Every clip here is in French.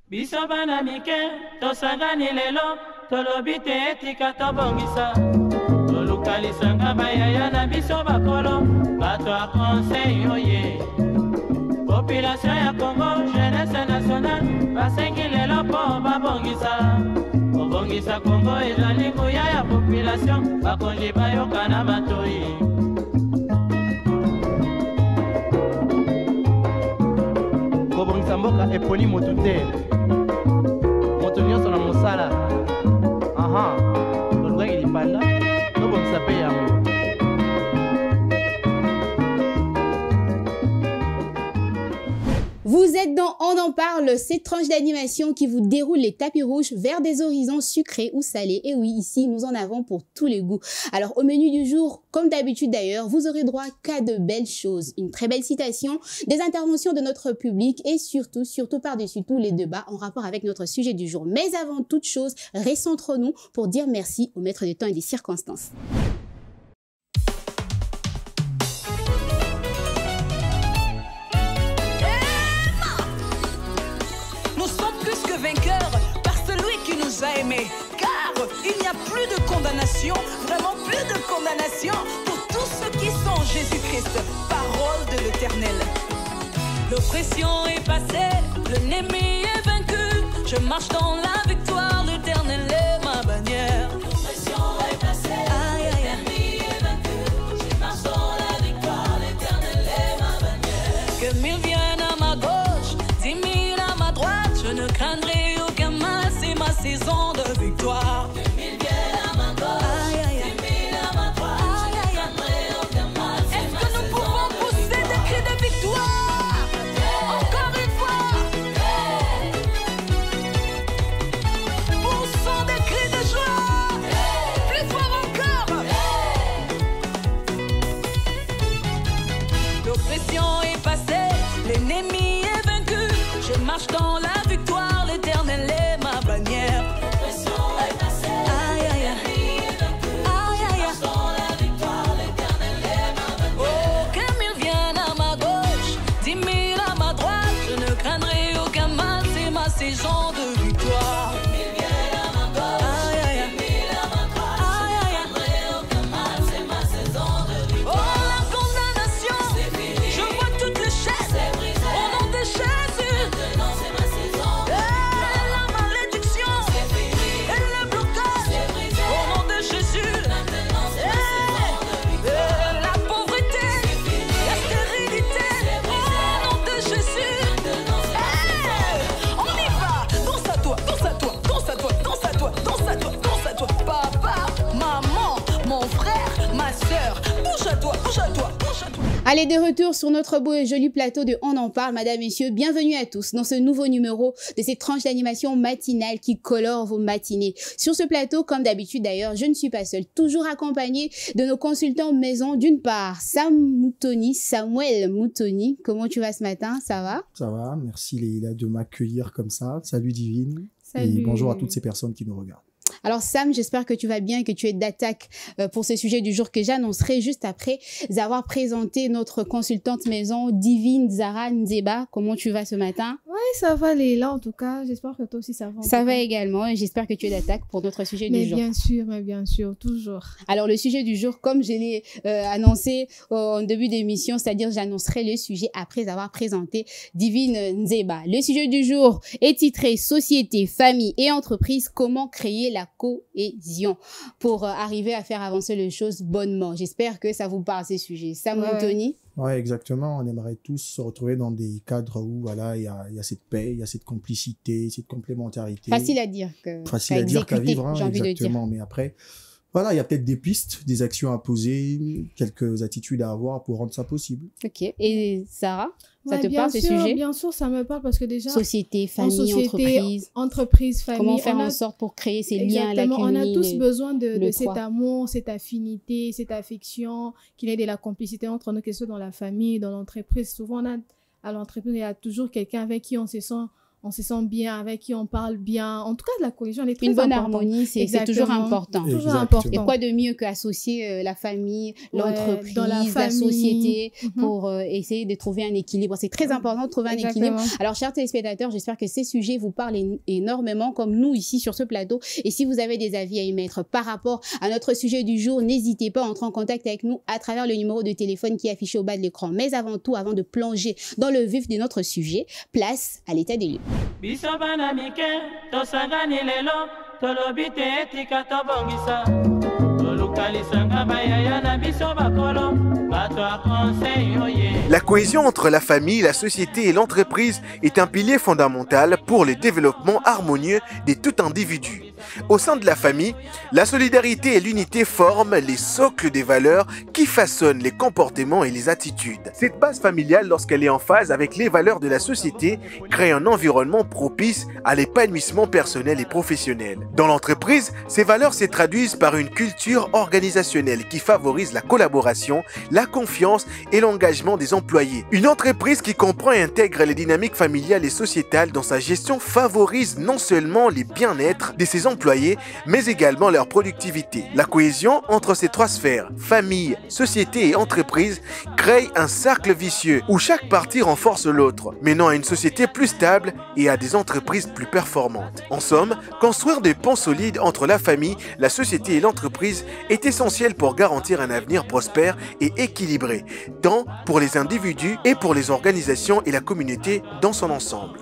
Biso bana mike, tosangani lelo, tolobite etika tobongisa. Tolukalisanga bayaya na biso bakolo, bato a conseil oye. Population ya Congo, jeunesse nationale, basengi lelo po babongisa. Obongisa Congo ezali nguya ya population, bakonji bayoka na batoi. Kobongisa mboka eponi motu te. Moto nyonso na mosala. Aha, tolukaki lipanda, tobongisa pe yango. Vous êtes dans On en parle, cette tranche d'animation qui vous déroule les tapis rouges vers des horizons sucrés ou salés. Et oui, ici, nous en avons pour tous les goûts. Alors, au menu du jour, comme d'habitude d'ailleurs, vous aurez droit qu'à de belles choses. Une très belle citation, des interventions de notre public et surtout par-dessus tout, les débats en rapport avec notre sujet du jour. Mais avant toute chose, recentrons-nous pour dire merci au maître des temps et des circonstances. Vainqueur par celui qui nous a aimés, car il n'y a plus de condamnation, vraiment plus de condamnation pour tous ceux qui sont en Jésus-Christ, parole de l'Éternel. L'oppression est passée, l'ennemi est vaincu, je marche dans la victoire, l'Éternel est ma bannière. L'oppression est passée, l'ennemi est vaincu, je marche dans la victoire, l'Éternel est ma bannière. Que mille viennent à ma gauche, 10 000 à ma droite, je ne craindrai saison de victoire. 2000 viennent à ma gauche, 10 000 à ma droite, je ne craindrai aucun mal. Est-ce que nous pouvons pousser des cris de victoire? Encore une fois. Poussons des cris de joie. Plus fort encore. L'oppression est passée, l'ennemi est vaincu. Je marche dans la victoire, l'Éternel est ma bannière. Saison de victoire. 2000 viennent à ma gauche, 10 000 à ma droite, je ne craindrai aucun mal, c'est ma saison de victoire. Oh, la condamnation, c'est fini, je vois toutes les chaînes, c'est brisé, au nom de Jésus. Maintenant c'est ma saison de victoire. La malédiction, c'est fini, et le blocage, c'est brisé, au nom de Jésus. Maintenant c'est ma saison de victoire. La pauvreté, c'est fini, la stérilité, c'est brisé, au nom de Jésus. Maintenant c'est ma saison de victoire. Danse à toi, papa, maman, mon frère, ma soeur, bouge à toi, bouge à toi, bouge à toi. Allez, de retour sur notre beau et joli plateau de On en parle, madame, messieurs, bienvenue à tous dans ce nouveau numéro de cette tranche d'animation matinale qui colore vos matinées. Sur ce plateau, comme d'habitude d'ailleurs, je ne suis pas seule, toujours accompagnée de nos consultants maison. D'une part, Samuel Moutoni, comment tu vas ce matin, ça va? Ça va, merci Leïla de m'accueillir comme ça. Salut Divine. Salut. Et bonjour à toutes ces personnes qui nous regardent. Alors Sam, j'espère que tu vas bien et que tu es d'attaque pour ce sujet du jour que j'annoncerai juste après avoir présenté notre consultante maison Divine Zara Nzeba. Comment tu vas ce matin? Oui, ça va Leïla en tout cas. J'espère que toi aussi ça va. Ça va également et j'espère que tu es d'attaque pour notre sujet du jour. Mais bien sûr, toujours. Alors le sujet du jour, comme je l'ai annoncé en début d'émission, c'est-à-dire j'annoncerai le sujet après avoir présenté Divine Nzeba. Le sujet du jour est titré Société, famille et entreprise, comment créer la cohésion pour arriver à faire avancer les choses bonnement. J'espère que ça vous parle ces sujets. Sam Moutoni? Ouais, exactement. On aimerait tous se retrouver dans des cadres où voilà, il y a cette paix, il y a cette complicité, cette complémentarité. Facile à dire qu'à vivre, hein, j'ai envie de dire. Mais après, voilà, il y a peut-être des pistes, des actions à poser, quelques attitudes à avoir pour rendre ça possible. Ok. Et Sarah, ça te bien parle sûr, ce sujet? Bien sûr, ça me parle parce que déjà... Société, famille, entreprise, famille. Comment faire en sorte pour créer ces liens, l'accumuler? On a tous besoin de cet amour, cette affinité, cette affection, qu'il y ait de la complicité entre nous, que ce soit dans la famille, dans l'entreprise. Souvent, à l'entreprise, il y a toujours quelqu'un avec qui on se sent on se sent bien, avec qui on parle bien. En tout cas, la cohésion, elle est très importante. Une bonne harmonie, c'est toujours important. Toujours important. Et quoi de mieux qu'associer la famille, l'entreprise, la société pour essayer de trouver un équilibre. C'est très important de trouver un équilibre. Alors, chers téléspectateurs, j'espère que ces sujets vous parlent énormément, comme nous ici sur ce plateau. Et si vous avez des avis à émettre par rapport à notre sujet du jour, n'hésitez pas à entrer en contact avec nous à travers le numéro de téléphone qui est affiché au bas de l'écran. Mais avant tout, avant de plonger dans le vif de notre sujet, place à l'état des lieux. La cohésion entre la famille, la société et l'entreprise est un pilier fondamental pour le développement harmonieux de tout individu. Au sein de la famille, la solidarité et l'unité forment les socles des valeurs qui façonnent les comportements et les attitudes. Cette base familiale, lorsqu'elle est en phase avec les valeurs de la société, crée un environnement propice à l'épanouissement personnel et professionnel. Dans l'entreprise, ces valeurs se traduisent par une culture organisationnelle qui favorise la collaboration, la confiance et l'engagement des employés. Une entreprise qui comprend et intègre les dynamiques familiales et sociétales dans sa gestion favorise non seulement les bien-être de ses employés, mais également leur productivité. La cohésion entre ces trois sphères, famille, société et entreprise, crée un cercle vicieux où chaque partie renforce l'autre, menant à une société plus stable et à des entreprises plus performantes. En somme, construire des ponts solides entre la famille, la société et l'entreprise est essentiel pour garantir un avenir prospère et équilibré, tant pour les individus et pour les organisations et la communauté dans son ensemble.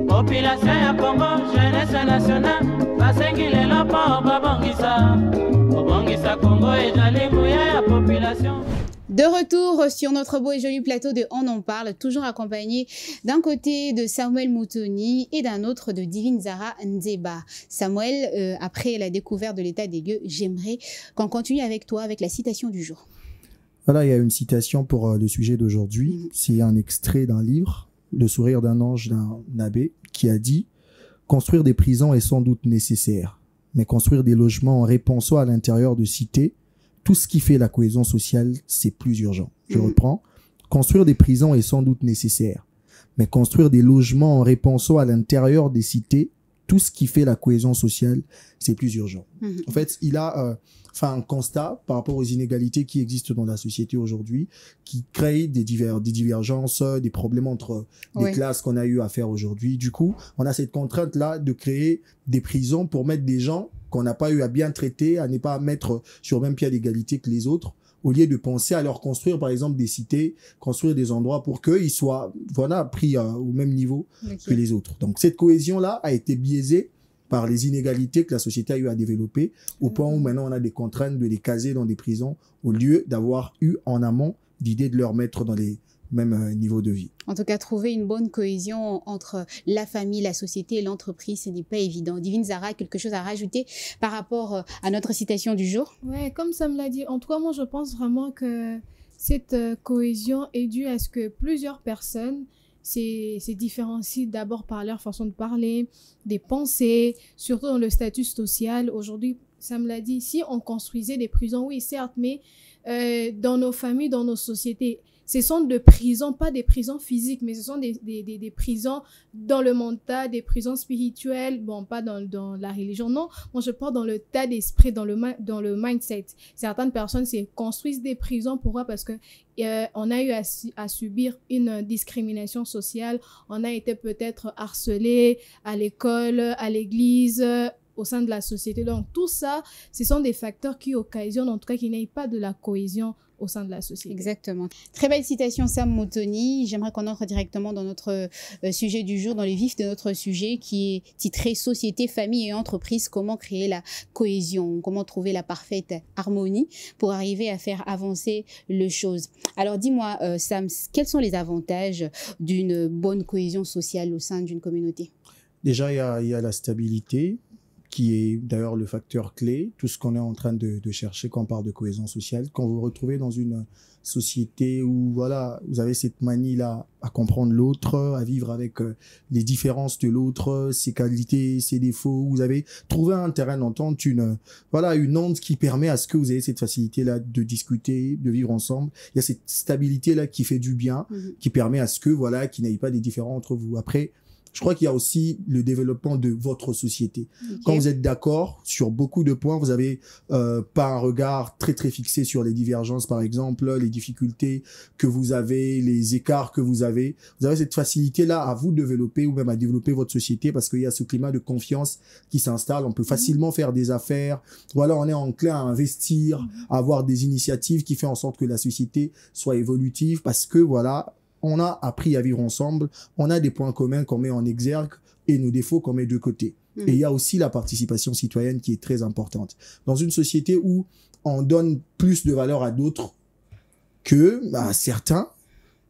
Population ya Congo, jeunesse nationale, basengi lelo po babongisa Congo et jalinguya ya population. De retour sur notre beau et joli plateau de On en parle, toujours accompagné d'un côté de Samuel Moutoni et d'un autre de Divine Zara Nzeba. Samuel, après la découverte de l'état des lieux, j'aimerais qu'on continue avec toi avec la citation du jour. Voilà, il y a une citation pour le sujet d'aujourd'hui. C'est un extrait d'un livre, Le sourire d'un ange d'un abbé, qui a dit « Construire des prisons est sans doute nécessaire, mais construire des logements en répensant à l'intérieur de cités, tout ce qui fait la cohésion sociale, c'est plus urgent. » Je reprends. « Construire des prisons est sans doute nécessaire, mais construire des logements en répensant à l'intérieur des cités, tout ce qui fait la cohésion sociale, c'est plus urgent. » En fait, il a un constat par rapport aux inégalités qui existent dans la société aujourd'hui, qui créent des divergences, des problèmes entre les classes qu'on a eu à faire aujourd'hui. Du coup, on a cette contrainte-là de créer des prisons pour mettre des gens qu'on n'a pas eu à bien traiter, à ne pas mettre sur le même pied d'égalité que les autres, au lieu de penser à leur construire, par exemple, des cités, construire des endroits pour qu'ils soient, pris au même niveau que les autres. Donc, cette cohésion-là a été biaisée par les inégalités que la société a eu à développer, au point où maintenant on a des contraintes de les caser dans des prisons, au lieu d'avoir eu en amont l'idée de leur mettre dans les mêmes niveaux de vie. En tout cas, trouver une bonne cohésion entre la famille, la société et l'entreprise, ce n'est pas évident. Divine Zara, quelque chose à rajouter par rapport à notre citation du jour? Ouais, comme ça me l'a dit, en tout cas, moi je pense vraiment que cette cohésion est due à ce que plusieurs personnes se différencient d'abord par leur façon de parler, des pensées, surtout dans le statut social. Aujourd'hui, ça me l'a dit, si on construisait des prisons, oui certes, mais dans nos familles, dans nos sociétés, ce sont des prisons, pas des prisons physiques, mais ce sont des prisons dans le mental, des prisons spirituelles, bon, pas dans la religion, non. Moi, je parle dans le tas d'esprit, dans le mindset. Certaines personnes se construisent des prisons. Pourquoi? Parce que on a eu à subir une discrimination sociale. On a été peut-être harcelé à l'école, à l'église, au sein de la société. Donc, tout ça, ce sont des facteurs qui occasionnent, en tout cas, qu'il n'y ait pas de la cohésion au sein de la société. Exactement. Très belle citation, Sam Moutoni. J'aimerais qu'on entre directement dans notre sujet du jour, dans le vif de notre sujet qui est titré « Société, famille et entreprise. Comment créer la cohésion ?» Comment trouver la parfaite harmonie pour arriver à faire avancer les choses. Alors, dis-moi, Sam, quels sont les avantages d'une bonne cohésion sociale au sein d'une communauté? Déjà, il y a la stabilité, qui est d'ailleurs le facteur clé, tout ce qu'on est en train de chercher quand on parle de cohésion sociale. Quand vous vous retrouvez dans une société où voilà, vous avez cette manie-là à comprendre l'autre, à vivre avec les différences de l'autre, ses qualités, ses défauts, vous avez trouvé un terrain d'entente, une onde qui permet à ce que vous ayez cette facilité-là de discuter, de vivre ensemble. Il y a cette stabilité-là qui fait du bien, qui permet à ce que, qu'il n'y ait pas des différends entre vous. Après, je crois qu'il y a aussi le développement de votre société. Ok. Quand vous êtes d'accord sur beaucoup de points, vous avez pas un regard très très fixé sur les divergences, par exemple, les difficultés que vous avez, les écarts que vous avez cette facilité-là à vous développer ou même à développer votre société parce qu'il y a ce climat de confiance qui s'installe. On peut facilement faire des affaires. Voilà, on est enclin à investir, à avoir des initiatives qui font en sorte que la société soit évolutive parce que voilà, on a appris à vivre ensemble, on a des points communs qu'on met en exergue et nos défauts qu'on met de côté. Et il y a aussi la participation citoyenne qui est très importante. Dans une société où on donne plus de valeur à d'autres que à certains,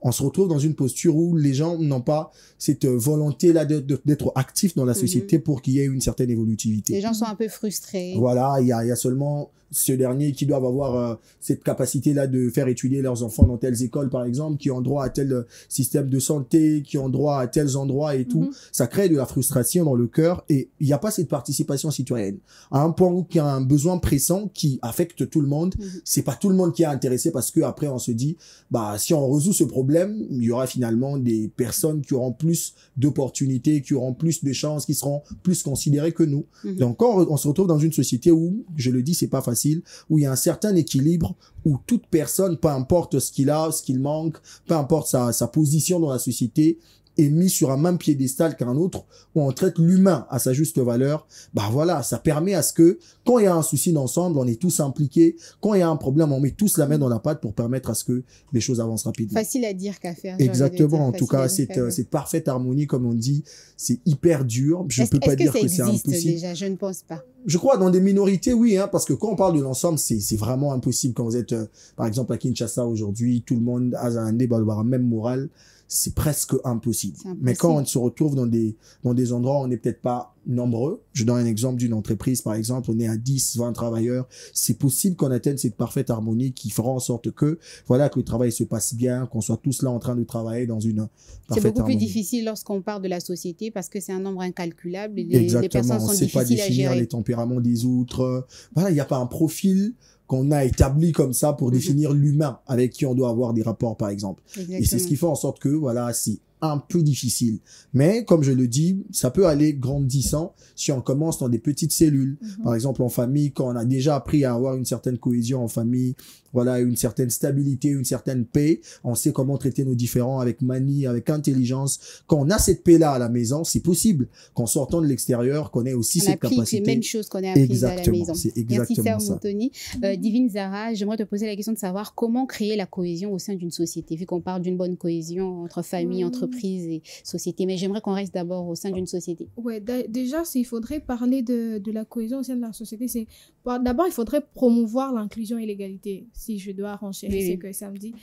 on se retrouve dans une posture où les gens n'ont pas cette volonté-là d'être actifs dans la société pour qu'il y ait une certaine évolutivité. Les gens sont un peu frustrés. Voilà, il y a seulement ceux derniers qui doivent avoir cette capacité-là de faire étudier leurs enfants dans telles écoles, par exemple, qui ont droit à tel système de santé, qui ont droit à tels endroits et tout. Ça crée de la frustration dans le cœur et il n'y a pas cette participation citoyenne. À un point où il y a un besoin pressant qui affecte tout le monde, c'est pas tout le monde qui est intéressé parce que après on se dit, bah, si on résout ce problème, il y aura finalement des personnes qui auront plus d'opportunités, qui auront plus de chances, qui seront plus considérées que nous. Donc, quand on se retrouve dans une société où, je le dis, c'est pas facile, où il y a un certain équilibre, où toute personne, peu importe ce qu'il a, ce qu'il manque, peu importe sa position dans la société, est mis sur un même piédestal qu'un autre, où on traite l'humain à sa juste valeur, bah voilà, ça permet à ce que, quand il y a un souci d'ensemble, on est tous impliqués, quand il y a un problème, on met tous la main dans la pâte pour permettre à ce que les choses avancent rapidement. Facile à dire qu'à faire. Exactement, en tout cas, cette parfaite harmonie, comme on dit, c'est hyper dur. Je peux pas dire que c'est impossible. Déjà, je ne pense pas. Je crois dans des minorités, oui, hein, parce que quand on parle de l'ensemble, c'est vraiment impossible. Quand vous êtes, par exemple, à Kinshasa aujourd'hui, tout le monde a un débat, la même morale. C'est presque impossible. Mais quand on se retrouve dans des endroits où on n'est peut-être pas nombreux, je donne un exemple d'une entreprise, par exemple, on est à 10, 20 travailleurs, c'est possible qu'on atteigne cette parfaite harmonie qui fera en sorte que, voilà, que le travail se passe bien, qu'on soit tous là en train de travailler dans une parfaite harmonie. C'est beaucoup plus difficile lorsqu'on parle de la société parce que c'est un nombre incalculable et les personnes sont difficiles à gérer. On ne sait pas définir les tempéraments des autres. Voilà, il n'y a pas un profil qu'on a établi comme ça pour définir l'humain avec qui on doit avoir des rapports, par exemple. Exactement. Et c'est ce qui fait en sorte que, voilà, c'est un peu difficile. Mais, comme je le dis, ça peut aller grandissant si on commence dans des petites cellules. Par exemple, en famille, quand on a déjà appris à avoir une certaine cohésion en famille, voilà, une certaine stabilité, une certaine paix, on sait comment traiter nos différends avec manie, avec intelligence. Quand on a cette paix-là à la maison, c'est possible qu'en sortant de l'extérieur, qu'on ait aussi cette capacité. On applique les mêmes choses qu'on a apprises à la maison. C'est exactement Merci, Sœur Montoni. Divine Zara, j'aimerais te poser la question de savoir comment créer la cohésion au sein d'une société, vu qu'on parle d'une bonne cohésion entre famille, entreprise et société, mais j'aimerais qu'on reste d'abord au sein d'une société. Ouais, déjà, s'il faudrait parler de la cohésion au sein de la société, c'est d'abord, il faudrait promouvoir l'inclusion et l'égalité, si je dois renchérir ce que ça me dit.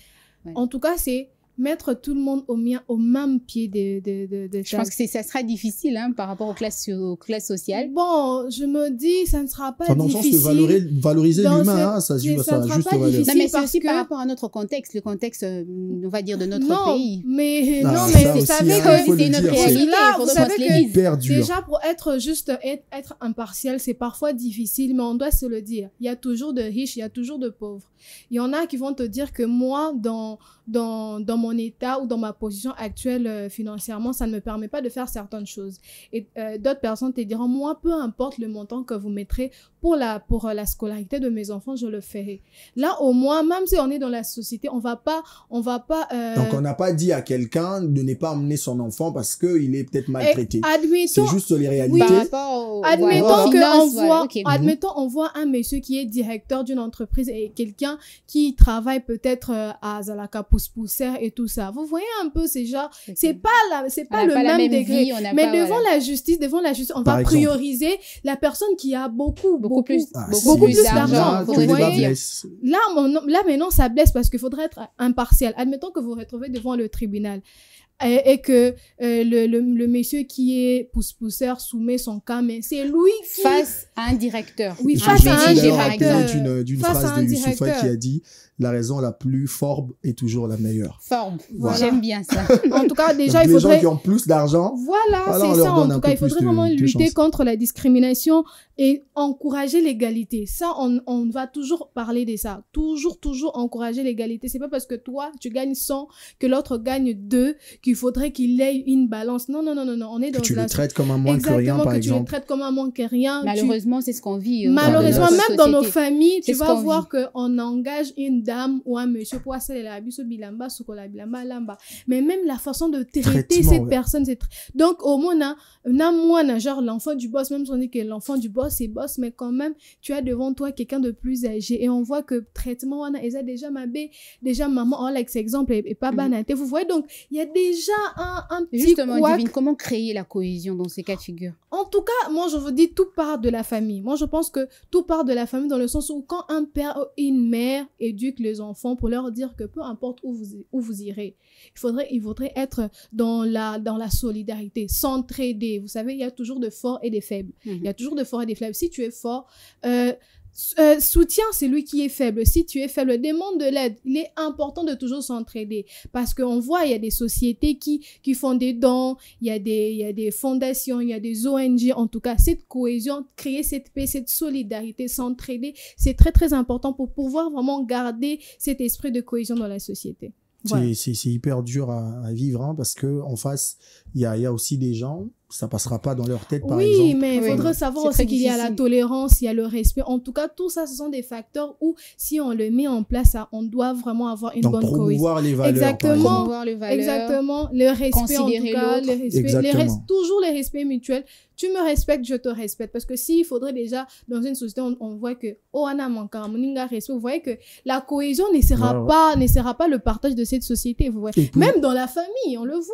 Ouais. En tout cas, c'est mettre tout le monde au même pied de Je pense que ça sera difficile hein, par rapport aux classes sociales. Bon, je me dis, ça ne sera pas dans difficile. Dans le sens de valoriser l'humain, hein, ça a juste valeur. Non, mais c'est aussi par rapport à notre contexte, le contexte, on va dire, de notre pays. Mais vous savez que c'est notre réalité. Là, vous savez que déjà, pour être impartial, c'est parfois difficile, mais on doit se le dire. Il y a toujours de riches, il y a toujours de pauvres. Il y en a qui vont te dire que moi, dans mon état ou dans ma position actuelle financièrement, ça ne me permet pas de faire certaines choses. Et d'autres personnes te diront, moi, peu importe le montant que vous mettrez pour la scolarité de mes enfants, je le ferai. Là, au moins, même si on est dans la société, on va pas. Donc, on n'a pas dit à quelqu'un de ne pas emmener son enfant parce qu'il est peut-être maltraité. C'est juste les réalités. Admettons, on voit un monsieur qui est directeur d'une entreprise et quelqu'un qui travaille peut-être à Zalaka Pousse-Poussière et tout ça. Vous voyez un peu, c'est genre, c'est pas le même degré. Mais devant la justice, on va prioriser la personne qui a beaucoup plus d'argent. Vous voyez, là maintenant, ça blesse parce qu'il faudrait être impartial. Admettons que vous vous retrouvez devant le tribunal. Et que le monsieur qui est pousse-pousseur soumet son cas, mais c'est lui qui... Face à un directeur. Oui, face à un directeur. d'une phrase de Youssoufa qui a dit la raison la plus forte est toujours la meilleure. Forme. Voilà. J'aime bien ça. En tout cas, déjà, il les faudrait... gens qui ont plus d'argent, Voilà, on c'est leur ça. donne En un tout cas, peu il faudrait plus vraiment de lutter chance. contre la discrimination et encourager l'égalité. Ça, on va toujours parler de ça. Toujours encourager l'égalité. C'est pas parce que toi, tu gagnes 100, que l'autre gagne 2, qu'il faudrait qu'il ait une balance. Non. On est dans que tu la... le traites comme un moins que rien, Exactement, par que tu le exemple. traites comme un moins que rien. Malheureusement, c'est ce qu'on vit. Malheureusement, dans même notre dans nos société. familles, tu C'est ce vas qu'on voir qu'on engage une dame ou un monsieur pour hacer la biso bilamba, sukola bilamba, lamba. Mais même la façon de traiter Traitement, cette ouais. personne, c'est donc au moins, genre l'enfant du boss, même si on dit que l'enfant du boss c'est boss, mais quand même, tu as devant toi quelqu'un de plus âgé et on voit que traitement, on a déjà mabé, déjà maman, oh, like, cet exemple est pas banalité. Vous voyez, donc, il y a déjà un petit Justement, couac. Divine, comment créer la cohésion dans ces cas de figure? En tout cas, moi, je vous dis, tout part de la famille. Moi, je pense que tout part de la famille dans le sens où quand un père et une mère éduquent les enfants pour leur dire que peu importe où vous irez, il faudrait être dans la solidarité, s'entraider. Vous savez, il y a toujours de forts et des faibles. Il y a toujours de forts et des faibles. Si tu es fort, soutiens celui qui est faible. Si tu es faible, demande de l'aide. Il est important de toujours s'entraider parce qu'on voit, il y a des sociétés qui font des dons, il y a des fondations, il y a des ONG. En tout cas, cette cohésion, créer cette paix, cette solidarité, s'entraider, c'est très, très important pour pouvoir vraiment garder cet esprit de cohésion dans la société. Voilà. C'est hyper dur à vivre, hein, parce que en face, il y a aussi des gens, ça passera pas dans leur tête, par exemple. Oui, mais il Oui, faudrait oui. savoir C'est aussi très qu'il y a la difficile. tolérance, il y a le respect. En tout cas, tout ça, ce sont des facteurs où, si on le met en place, on doit vraiment avoir une Donc, bonne cohésion. promouvoir les valeurs, Exactement. par exemple. Promouvoir les valeurs. Exactement, le respect en tout Considérer cas, l'autre. le respect, Exactement. toujours le respect mutuel. Tu me respectes, je te respecte. Parce que s'il faudrait déjà, dans une société, on voit que, oh, Anna manka, moninga respect, vous voyez que la cohésion ne sera pas le partage de cette société, vous voyez. Et puis- Même dans la famille, on le voit.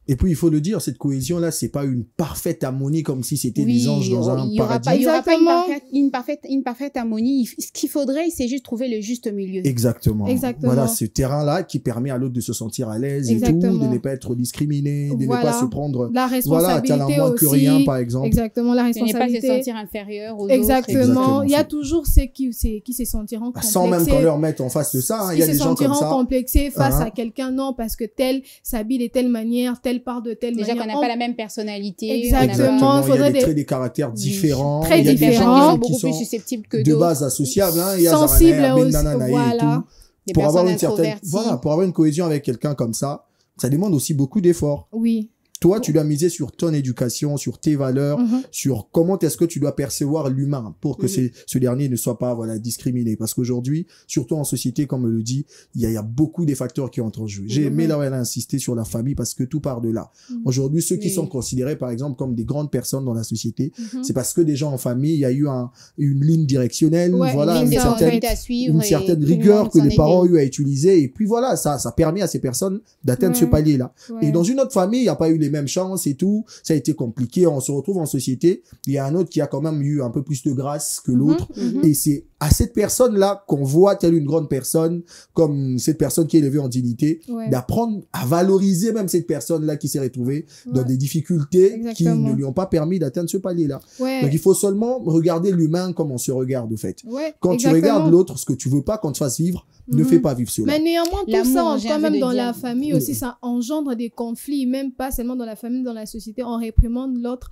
Et puis, il faut le dire, cette cohésion-là, c'est pas une parfaite harmonie comme si c'était Oui, des anges dans un il y aura paradis. pas Exactement. une parfaite harmonie. Ce qu'il faudrait, c'est juste trouver le juste milieu. Exactement. Exactement. Voilà, ce terrain-là qui permet à l'autre de se sentir à l'aise et tout, Exactement. de ne pas être discriminé, de Voilà. ne pas se prendre... La Voilà, t'as responsabilité la moins que aussi. rien, par exemple. Exactement, la De ne pas se responsabilité. sentir inférieur aux autres. Exactement. Il y a C'est- toujours ceux qui se sentiront complexés. Sans même qu'on leur mette en face de ça, hein, il y Qui a se des gens comme sentiront ça. complexés face Hein. à quelqu'un, non, parce que tel s'habille de telle manière, tel part de telle Déjà manière. qu'on n'a pas la même personnalité. Exactement. Il y faudrait a des des- traits, des caractères Oui. différents. Très il y a des Des personnes différents. qui gens sont beaucoup qui sont plus susceptibles que de d'autres. base associables. Hein, il y a Sensibles Zarana, aussi, Bendananaï et voilà. tout. Des Pour avoir personnes une certaine, introverties. voilà, pour avoir une cohésion avec quelqu'un comme ça demande aussi beaucoup d'efforts. Oui. Toi, tu dois miser sur ton éducation, sur tes valeurs, Mhm. sur comment est-ce que tu dois percevoir l'humain pour que ce dernier ne soit pas, voilà, discriminé. Parce qu'aujourd'hui, surtout en société, comme on le dit, il y a beaucoup de facteurs qui entrent en jeu. J'ai aimé là où elle a insisté sur la famille parce que tout part de là. Aujourd'hui, ceux qui Oui. sont considérés, par exemple, comme des grandes personnes dans la société, Mhm. c'est parce que des gens en famille, il y a eu une ligne directionnelle, Ouais, voilà, une Une ligne une certaine, autorité à suivre une et certaine tout le rigueur monde que s'en les parents ont était. eu à utiliser. Et puis voilà, ça permet à ces personnes d'atteindre ce Ouais. palier-là. Ouais. Et dans une autre famille, il n'y a pas eu les mêmes chances et tout. Ça a été compliqué. On se retrouve en société. Il y a un autre qui a quand même eu un peu plus de grâce que l'autre. Mhm. Et c'est à cette personne-là qu'on voit telle une grande personne, comme cette personne qui est élevée en dignité, Ouais. d'apprendre à valoriser même cette personne-là qui s'est retrouvée dans Ouais. des difficultés qui Exactement. ne lui ont pas permis d'atteindre ce palier-là. Ouais. Donc il faut seulement regarder l'humain comme on se regarde, au fait. Ouais, Quand tu exactement. regardes l'autre, ce que tu veux pas qu'on te fasse vivre, ne Mhm. fais pas vivre cela. Mais néanmoins, tout L'amour, ça, j'ai quand envie même de dans dire. la famille aussi, ça engendre des conflits, même pas seulement dans la famille, dans la société, on réprimande l'autre.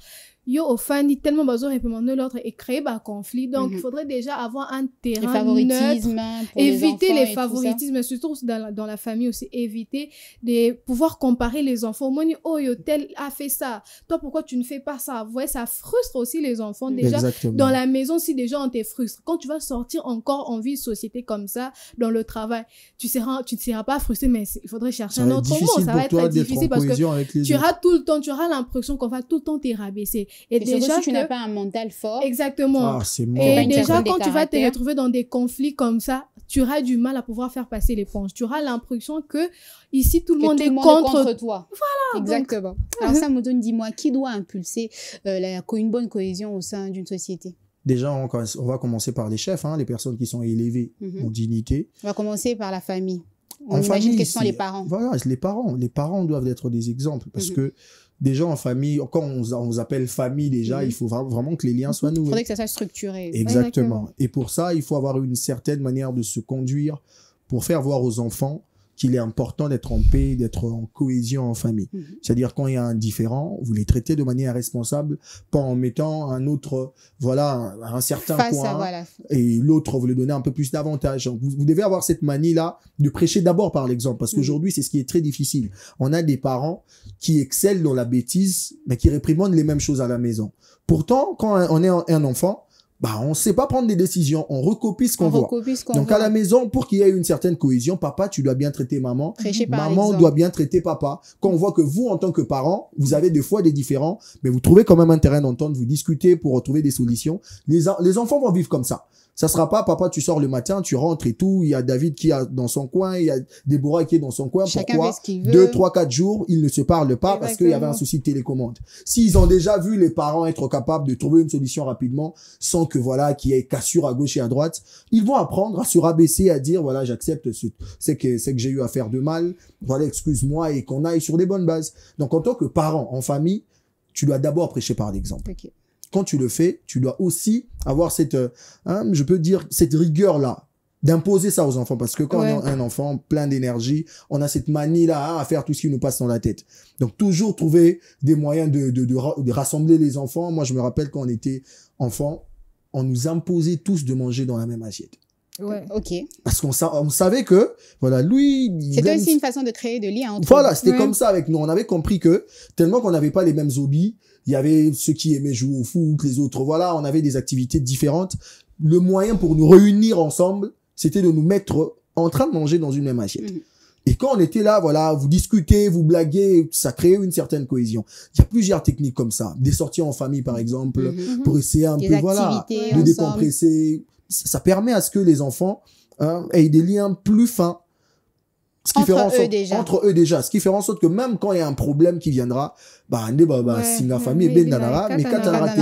Yo, au fan, tellement besoin de réprimander l'autre et créer un conflit. Donc, Mhm. il faudrait déjà avoir un Les terrain neutre. favoritismes. Pour Éviter enfants les et tout ça. favoritismes, surtout dans la famille aussi. Éviter de pouvoir comparer les enfants. Moi, oh, yo, tel a fait ça. Toi, pourquoi tu ne fais pas ça? Vous voyez, ça frustre aussi les enfants. Déjà, Exactement. dans la maison, si déjà on te frustre, quand tu vas sortir encore en vie société comme ça, dans le travail, tu ne seras pas frustré, mais il faudrait chercher Ça un va être autre mot. difficile Ça pour va être toi très d'être difficile en parce que cohésion avec les tu autres. auras tout le temps, tu auras l'impression qu'on va tout le temps te rabaisser. Et Et surtout déjà si tu n'as que, pas un mental fort. exactement. Ah, c'est mort. pas Et une déjà, personne quand de tu vas te caractère. retrouver dans des conflits comme ça, tu auras du mal à pouvoir faire passer l'éponge. Tu auras l'impression que ici, tout le Que monde tout est le monde contre. toi. Voilà. Exactement. Alors, Samoudone, dis-moi, qui doit impulser une bonne cohésion au sein d'une société? Déjà, on va commencer par les chefs, hein, les personnes qui sont élevées Mhm. en dignité. On va commencer par la famille. On En imagine famille, quels sont c'est- les parents. Voilà, les parents. Les parents doivent être des exemples parce Mhm. que déjà en famille, quand on vous appelle famille déjà, Mhm. il faut vraiment que les liens soient Il noués. faudrait que ça soit structuré. Exactement. Et pour ça, il faut avoir une certaine manière de se conduire pour faire voir aux enfants qu'il est important d'être en paix, d'être en cohésion en famille. C'est-à-dire quand il y a un différent, vous les traitez de manière responsable, pas en mettant un autre, voilà, un certain point, voilà. Et l'autre, vous lui donnez un peu plus d'avantages. Vous devez avoir cette manie-là de prêcher d'abord par l'exemple, parce qu'aujourd'hui, c'est ce qui est très difficile. On a des parents qui excellent dans la bêtise, mais qui réprimandent les mêmes choses à la maison. Pourtant, quand on est un enfant, bah, on sait pas prendre des décisions, on recopie ce qu'on voit. Donc, à la maison, pour qu'il y ait une certaine cohésion, papa, tu dois bien traiter maman. Maman doit bien traiter papa. Quand on voit que vous, en tant que parents, vous avez des fois des différends, mais vous trouvez quand même un terrain d'entente, vous discutez pour retrouver des solutions. Les enfants vont vivre comme ça. Ça sera pas, papa, tu sors le matin, tu rentres et tout, il y a David qui est dans son coin, il y a Déborah qui est dans son coin. Chacun pourquoi fait ce qu'il veut. 2, 3, 4 jours, ils ne se parlent pas parce qu'il y avait un souci de télécommande. S'ils ont déjà vu les parents être capables de trouver une solution rapidement, sans que voilà, qu'il y ait cassure à gauche et à droite, ils vont apprendre à se rabaisser, à dire, voilà, j'accepte c'est que j'ai eu à faire de mal, voilà, excuse-moi, et qu'on aille sur des bonnes bases. Donc, en tant que parent, en famille, tu dois d'abord prêcher par l'exemple. Okay. Quand tu le fais, tu dois aussi avoir cette, je peux dire, cette rigueur-là, d'imposer ça aux enfants. Parce que quand on a un enfant plein d'énergie, on a cette manie-là à faire tout ce qui nous passe dans la tête. Donc, toujours trouver des moyens de rassembler les enfants. Moi, je me rappelle quand on était enfant, on nous imposait tous de manger dans la même assiette. Ouais, ok. Parce qu'on savait que, voilà, lui... C'était aussi une façon de créer des liens entre Voilà, c'était comme ça avec nous. On avait compris que, tellement qu'on n'avait pas les mêmes hobbies, il y avait ceux qui aimaient jouer au foot, les autres, voilà, on avait des activités différentes. Le moyen pour nous réunir ensemble, c'était de nous mettre en train de manger dans une même assiette. Et quand on était là, voilà, vous discutez, vous blaguez, ça créait une certaine cohésion. Il y a plusieurs techniques comme ça. Des sorties en famille, par exemple, pour essayer un peu, voilà, de décompresser. Ça permet à ce que les enfants aient des liens plus fins. Ce qui entre eux déjà. Ce qui fait en sorte que même quand il y a un problème qui viendra, si la famille est bien mais quand on a raté,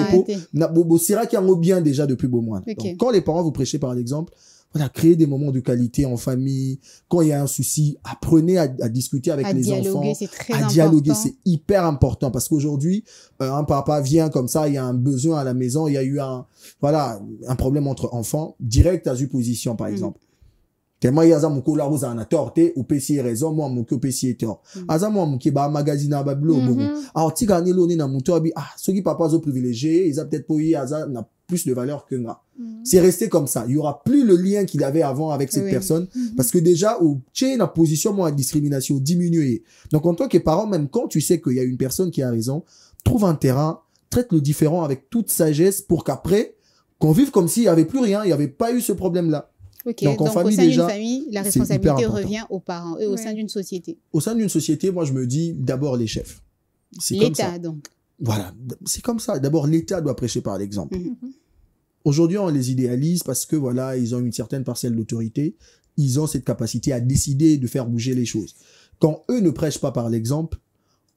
c'est qu'il y a bien déjà depuis beau mois. Donc, quand les parents vous prêchez par l'exemple, voilà, créez des moments de qualité en famille. Quand il y a un souci, apprenez à discuter avec les enfants. À dialoguer, c'est hyper important parce qu'aujourd'hui, un papa vient comme ça, il y a un besoin à la maison, il y a eu un problème entre enfants, direct à position par exemple. Tellement il y a un mouko la rose en a torte ou PC raison moi mouko PC tort. Aza moi mouki ba magazine à bablo bon. Alors ti gagner l'oni na mouto abi ceux qui papa zo privilégiés, ils a peut-être pour y aza n'a plus de valeur que moi. C'est resté comme ça. Il y aura plus le lien qu'il avait avant avec cette personne parce que déjà au tché la position moi discrimination diminuée. Donc en tant que parent même quand tu sais qu'il y a une personne qui a raison, trouve un terrain, traite le différent avec toute sagesse pour qu'après qu'on vive comme s'il y avait plus rien, il y avait pas eu ce problème là. Okay. Donc, au sein d'une famille, la responsabilité revient aux parents et au sein d'une société. Au sein d'une société, moi, je me dis d'abord les chefs. L'État, donc. Voilà, c'est comme ça. D'abord, l'État doit prêcher par l'exemple. Aujourd'hui, on les idéalise parce que, voilà, ils ont une certaine parcelle d'autorité. Ils ont cette capacité à décider de faire bouger les choses. Quand eux ne prêchent pas par l'exemple,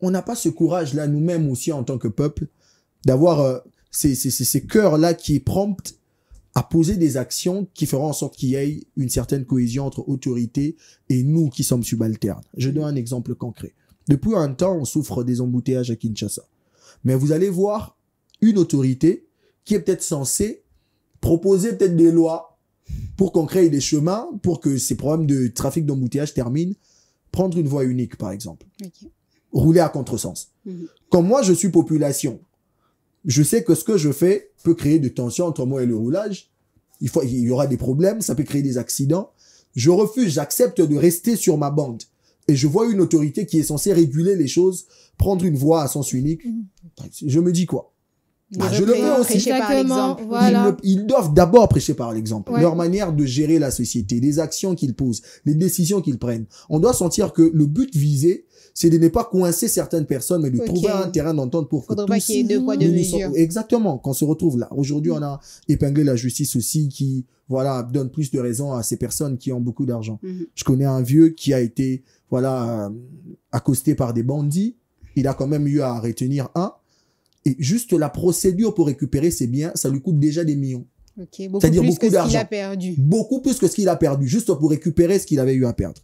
on n'a pas ce courage-là, nous-mêmes aussi, en tant que peuple, d'avoir ces cœurs-là qui est prompt à poser des actions qui feront en sorte qu'il y ait une certaine cohésion entre autorité et nous qui sommes subalternes. Je donne un exemple concret. Depuis un temps, on souffre des embouteillages à Kinshasa. Mais vous allez voir une autorité qui est peut-être censée proposer peut-être des lois pour qu'on crée des chemins, pour que ces problèmes de trafic d'embouteillage terminent. Prendre une voie unique, par exemple. Rouler à contresens. Comme moi, je suis population, je sais que ce que je fais peut créer de tensions entre moi et le roulage. Il y aura des problèmes, ça peut créer des accidents. Je refuse, j'accepte de rester sur ma bande. Et je vois une autorité qui est censée réguler les choses, prendre une voie à sens unique. Je me dis quoi? Je le veux aussi. Par l'exemple. Voilà. Ils doivent d'abord prêcher par l'exemple. Leur manière de gérer la société, les actions qu'ils posent, les décisions qu'ils prennent. On doit sentir que le but visé, c'est de ne pas coincer certaines personnes, mais de trouver un terrain d'entente pour que tous... qu'il y ait deux poids, deux mesures. Exactement, qu'on se retrouve là. Aujourd'hui, on a épinglé la justice aussi qui, voilà, donne plus de raison à ces personnes qui ont beaucoup d'argent. Je connais un vieux qui a été, voilà, accosté par des bandits. Il a quand même eu à retenir un. Et juste la procédure pour récupérer ses biens, ça lui coûte déjà des millions. C'est-à-dire beaucoup d'argent. Ce qu'il a perdu. Beaucoup plus que ce qu'il a perdu, juste pour récupérer ce qu'il avait eu à perdre.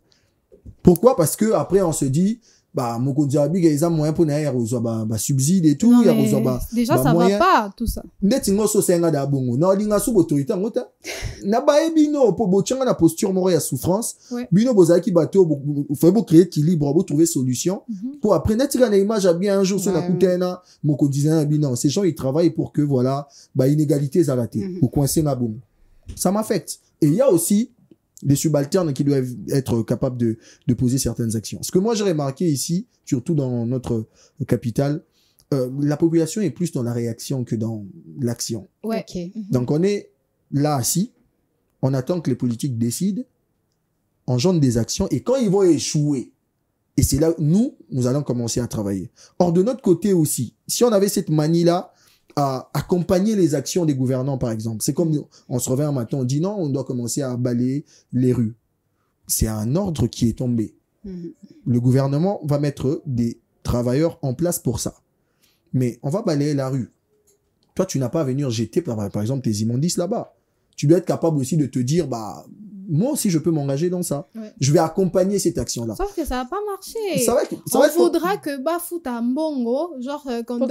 Pourquoi? Parce que après on se dit, bah mokonzi abiga ils ont moyen pour na reçoit bah subside et tout ya reçoit bah déjà ça va pas tout ça ndeti ngoso senga da bongo na linga sous autorité ngota na ba ebino po bochanga na posture moro ya souffrance bino bozaki bato faut bo créer équilibre bo trouver solution pour après neti na image a bien un jour sur la kutena mokonzi na bino ces gens ils travaillent pour que voilà bah inégalité za raté pour coincer na bongo ça m'affecte et il y a aussi des subalternes qui doivent être capables de poser certaines actions. Ce que moi j'ai remarqué ici, surtout dans notre capitale, la population est plus dans la réaction que dans l'action. Ouais. Okay. Donc on est là assis, on attend que les politiques décident, engendrent des actions, et quand ils vont échouer, et c'est là où nous allons commencer à travailler. Or de notre côté aussi, si on avait cette manie-là, à accompagner les actions des gouvernants, par exemple. C'est comme on se réveille un matin, on dit non, on doit commencer à balayer les rues. C'est un ordre qui est tombé. Le gouvernement va mettre des travailleurs en place pour ça. Mais on va balayer la rue. Toi, tu n'as pas à venir jeter, par exemple, tes immondices là-bas. Tu dois être capable aussi de te dire, bah, moi aussi, je peux m'engager dans ça. Ouais. Je vais accompagner cette action-là. Sauf que ça va pas marcher. On voudra que fout un bongo, genre qu'on donne...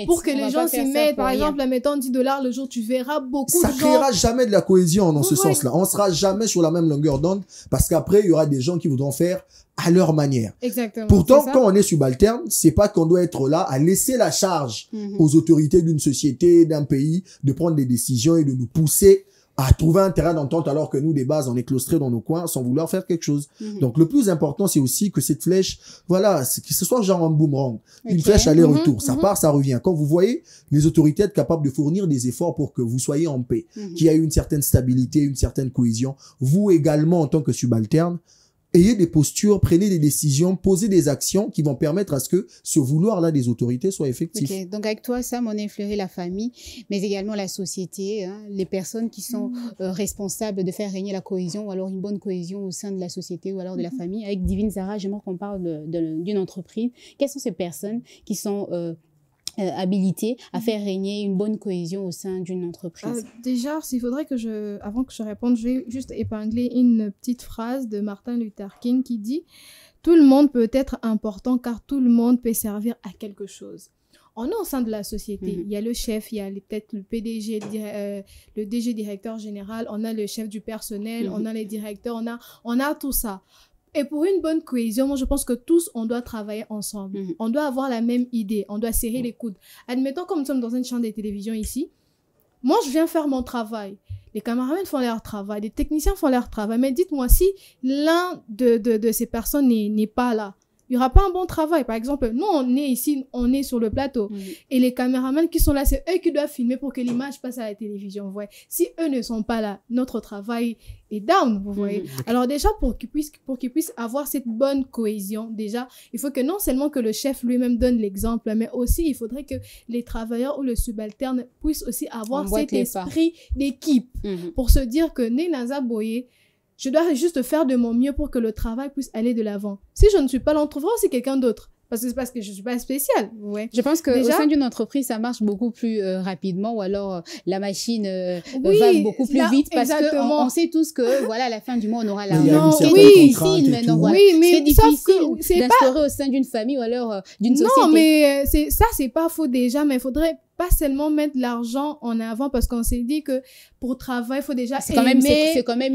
Pour que les gens s'y mettent. Par exemple, mettons $10 le jour, tu verras beaucoup de gens... Ça créera jamais de la cohésion dans ce sens-là. On sera jamais sur la même longueur d'onde parce qu'après, il y aura des gens qui voudront faire à leur manière. Exactement. Pourtant, quand on est subalterne, c'est pas qu'on doit être là à laisser la charge aux autorités d'une société, d'un pays, de prendre des décisions et de nous pousser à trouver un terrain d'entente alors que nous, des bases, on est claustrés dans nos coins sans vouloir faire quelque chose. Donc, le plus important, c'est aussi que cette flèche, voilà, que ce soit genre un boomerang, une flèche aller-retour. Ça part, ça revient. Quand vous voyez les autorités être capables de fournir des efforts pour que vous soyez en paix, qu'il y ait une certaine stabilité, une certaine cohésion, vous également, en tant que subalterne, ayez des postures, prenez des décisions, posez des actions qui vont permettre à ce que ce vouloir-là des autorités soit effectif. Okay. Donc avec toi, Sam, on a influé la famille, mais également la société, hein, les personnes qui sont responsables de faire régner la cohésion ou alors une bonne cohésion au sein de la société ou alors de la famille. Avec Divine Zara, j'aimerais qu'on parle d'une entreprise. Quelles sont ces personnes qui sont habilité à faire régner une bonne cohésion au sein d'une entreprise? Déjà, il faudrait que avant que je réponde, je vais juste épingler une petite phrase de Martin Luther King qui dit « Tout le monde peut être important car tout le monde peut servir à quelque chose ». On est au sein de la société. Il y a le chef, il y a peut-être le PDG, le DG directeur général, on a le chef du personnel, on a les directeurs, on a tout ça. Et pour une bonne cohésion, moi, je pense que tous, on doit travailler ensemble. On doit avoir la même idée. On doit serrer les coudes. Admettons, comme nous sommes dans une chaîne de télévision ici, moi, je viens faire mon travail. Les caméramans font leur travail. Les techniciens font leur travail. Mais dites-moi, si l'un de ces personnes n'est pas là, il n'y aura pas un bon travail. Par exemple, nous, on est ici, on est sur le plateau. Et les caméramans qui sont là, c'est eux qui doivent filmer pour que l'image passe à la télévision. Vous voyez. Si eux ne sont pas là, notre travail est down. Vous voyez. Alors déjà, pour qu'ils puissent avoir cette bonne cohésion, déjà, il faut que non seulement que le chef lui-même donne l'exemple, mais aussi, il faudrait que les travailleurs ou le subalterne puissent aussi avoir cet esprit d'équipe pour se dire que Nenaza Boye, je dois juste faire de mon mieux pour que le travail puisse aller de l'avant. Si je ne suis pas l'entrepreneur, c'est quelqu'un d'autre. Parce que c'est parce que je suis pas spéciale. Ouais. Je pense que au sein d'une entreprise, ça marche beaucoup plus rapidement, ou alors la machine va beaucoup plus vite parce que on sait tous que voilà, à la fin du mois, on aura l'argent. C'est difficile maintenant. Voilà. Oui, mais c'est difficile d'instaurer au sein d'une famille ou alors d'une société. Non, mais c'est pas faux déjà, mais il faudrait pas seulement mettre l'argent en avant parce qu'on s'est dit que pour travailler, il faut déjà c'est quand même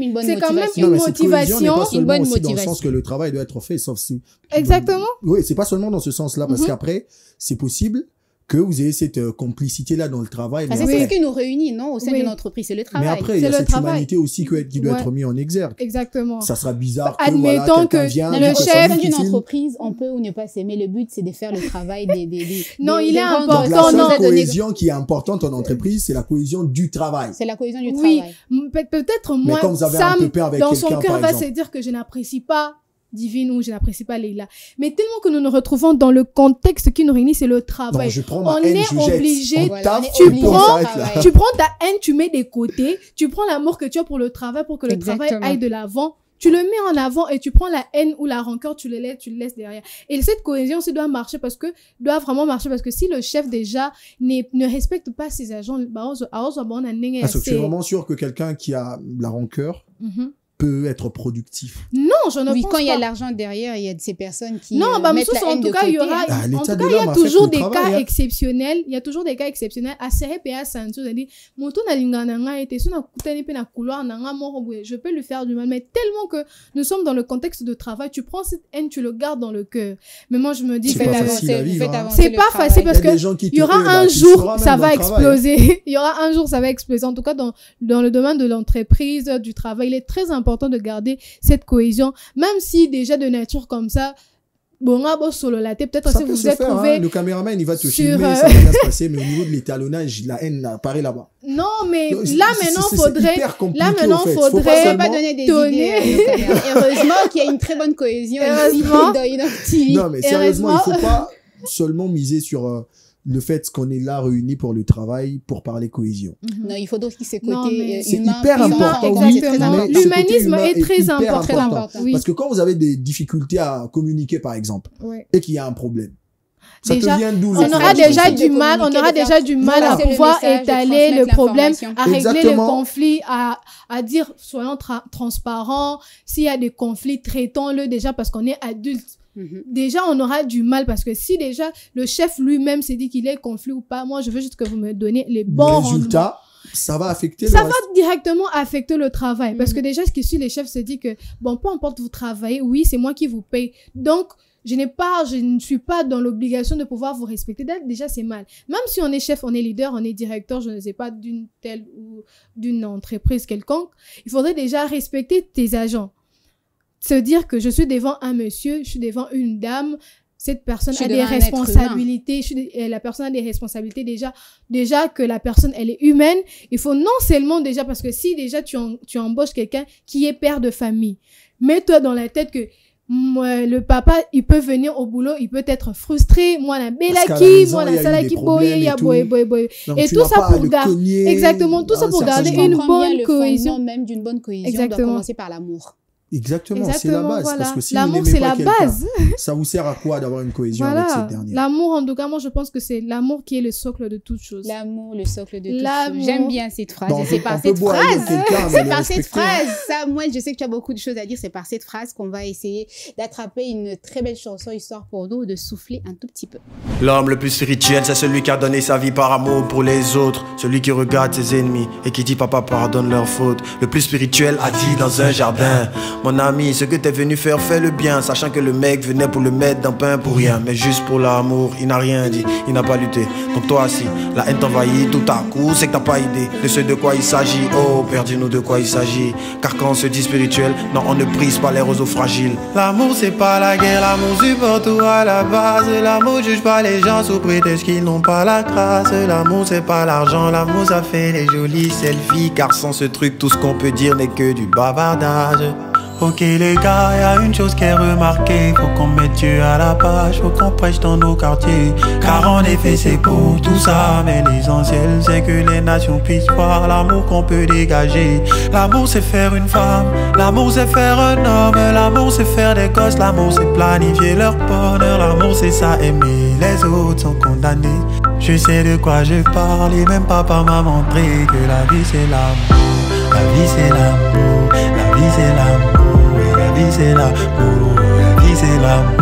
une bonne motivation. C'est quand même une motivation. Une bonne motivation. Dans le sens que le travail doit être fait, sauf si... Exactement. Oui, c'est pas seulement dans ce sens-là, parce qu'après, c'est possible que vous ayez cette complicité-là dans le travail. C'est ce qui nous réunit, non, au sein d'une entreprise, c'est le travail. Mais après, il y a cette humanité aussi qui doit être mise en exergue. Exactement. Ça sera bizarre que admettons que le chef d'une entreprise, on peut ou ne pas s'aimer. Le but, c'est de faire le travail non, il est important. La seule cohésion qui est importante en entreprise, c'est la cohésion du travail. C'est la cohésion du travail. Oui, peut-être moi, Sam, dans son cœur, va se dire que je n'apprécie pas Divine ou je n'apprécie pas Leila. Mais tellement que nous nous retrouvons dans le contexte qui nous réunit, c'est le travail. Non, je prends ma haine, obligé. Tu prends ta haine, tu mets des côtés, tu prends l'amour que tu as pour le travail, pour que le travail aille de l'avant. Tu le mets en avant et tu prends la haine ou la rancœur, tu le laisses derrière. Et cette cohésion, ça doit vraiment marcher parce que si le chef déjà ne respecte pas ses agents, parce que tu es vraiment sûr que quelqu'un qui a la rancœur, peut être productif. Non, je ne pense pas. Quand il y a l'argent derrière, il y a de ces personnes qui non, mettent la haine de côté. Il y aura, en tout cas, il y a toujours des cas exceptionnels. Il y a toujours des cas exceptionnels. À CRPA, je peux lui faire du mal, mais tellement que nous sommes dans le contexte de travail, tu prends cette haine, tu le gardes dans le cœur. Mais moi, je me dis, c'est pas facile parce que il y aura un jour, ça va exploser. Il y aura un jour, ça va exploser. En tout cas, dans le domaine de l'entreprise, du travail, il est très important de garder cette cohésion, même si déjà de nature comme ça, peut-être si vous êtes trouvé hein, le caméraman il va te filmer, ça va bien se passer, mais au niveau de l'étalonnage, la haine apparaît là-bas. Non, mais là maintenant faudrait pas donner des idées. Heureusement qu'il y a une très bonne cohésion ici dans Inocti. Non, mais sérieusement, il faut pas seulement miser sur le fait qu'on est là réunis pour le travail, pour parler cohésion. Non, il faut aussi ce côté c'est hyper important. Exactement. L'humanisme est très important. Oui. Parce que quand vous avez des difficultés à communiquer, par exemple, et qu'il y a un problème, ça déjà, te vient d'où? on aura déjà du mal à pouvoir étaler le problème, à régler le conflit, à dire soyons transparents. S'il y a des conflits, traitons-le déjà parce qu'on est adultes. Déjà, on aura du mal parce que si déjà le chef lui-même s'est dit qu'il est conflit ou pas, moi, je veux juste que vous me donnez les bons résultats. Ça va affecter ça va directement affecter le travail parce que déjà, ce qui suit les chefs se dit que bon, peu importe vous travaillez, oui, c'est moi qui vous paye. Donc, je ne suis pas dans l'obligation de pouvoir vous respecter. Déjà, c'est mal. Même si on est chef, on est leader, on est directeur, je ne sais pas, d'une telle ou d'une entreprise quelconque, il faudrait déjà respecter tes agents. Se dire que je suis devant un monsieur, je suis devant une dame, cette personne a des responsabilités, la personne a des responsabilités déjà que la personne, elle est humaine. Il faut non seulement déjà, parce que si déjà tu embauches quelqu'un qui est père de famille, mets-toi dans la tête que le papa, il peut venir au boulot, il peut être frustré, moi la belaki, moi la salaki boye, il y a boye. Et tout ça pour garder, exactement, tout ça pour garder une bonne cohésion. Même d'une bonne cohésion doit commencer par l'amour. Exactement, c'est la base. Voilà. Parce que si l'amour, c'est la base. Ça vous sert à quoi d'avoir une cohésion avec cette dernière? L'amour, en tout cas, moi, je pense que c'est l'amour qui est le socle de toute chose. L'amour, le socle de toute chose. J'aime bien cette phrase. C'est par cette phrase. Ça, moi, je sais que tu as beaucoup de choses à dire. C'est par cette phrase qu'on va essayer d'attraper une très belle chanson, histoire pour nous de souffler un tout petit peu. L'homme le plus spirituel, c'est celui qui a donné sa vie par amour pour les autres. Celui qui regarde ses ennemis et qui dit papa pardonne leurs fautes. Le plus spirituel a dit dans un jardin: mon ami, ce que t'es venu faire, fais le bien, sachant que le mec venait pour le mettre dans pain pour rien, mais juste pour l'amour. Il n'a rien dit, il n'a pas lutté. Donc toi aussi, la haine t'envahit tout à coup, c'est que t'as pas idée de ce de quoi il s'agit. Oh, Père, dis-nous de quoi il s'agit. Car quand on se dit spirituel, non, on ne brise pas les roseaux fragiles. L'amour c'est pas la guerre, l'amour supporte tout à la base. L'amour juge pas les gens sous prétexte qu'ils n'ont pas la grâce. L'amour c'est pas l'argent, l'amour ça fait les jolies selfies. Car sans ce truc, tout ce qu'on peut dire n'est que du bavardage. Ok les gars, y a une chose qui est remarquée, faut qu'on mette Dieu à la page, faut qu'on prêche dans nos quartiers. Car en effet c'est beau tout ça, mais l'essentiel c'est que les nations puissent voir l'amour qu'on peut dégager. L'amour c'est faire une femme, l'amour c'est faire un homme, l'amour c'est faire des gosses, l'amour c'est planifier leur bonheur, l'amour c'est ça aimer, les autres sont condamnés. Je sais de quoi je parle et même papa m'a montré que la vie c'est l'amour, la vie c'est l'amour, la vie c'est l'amour. La vie c'est l'amour, la vie c'est l'amour.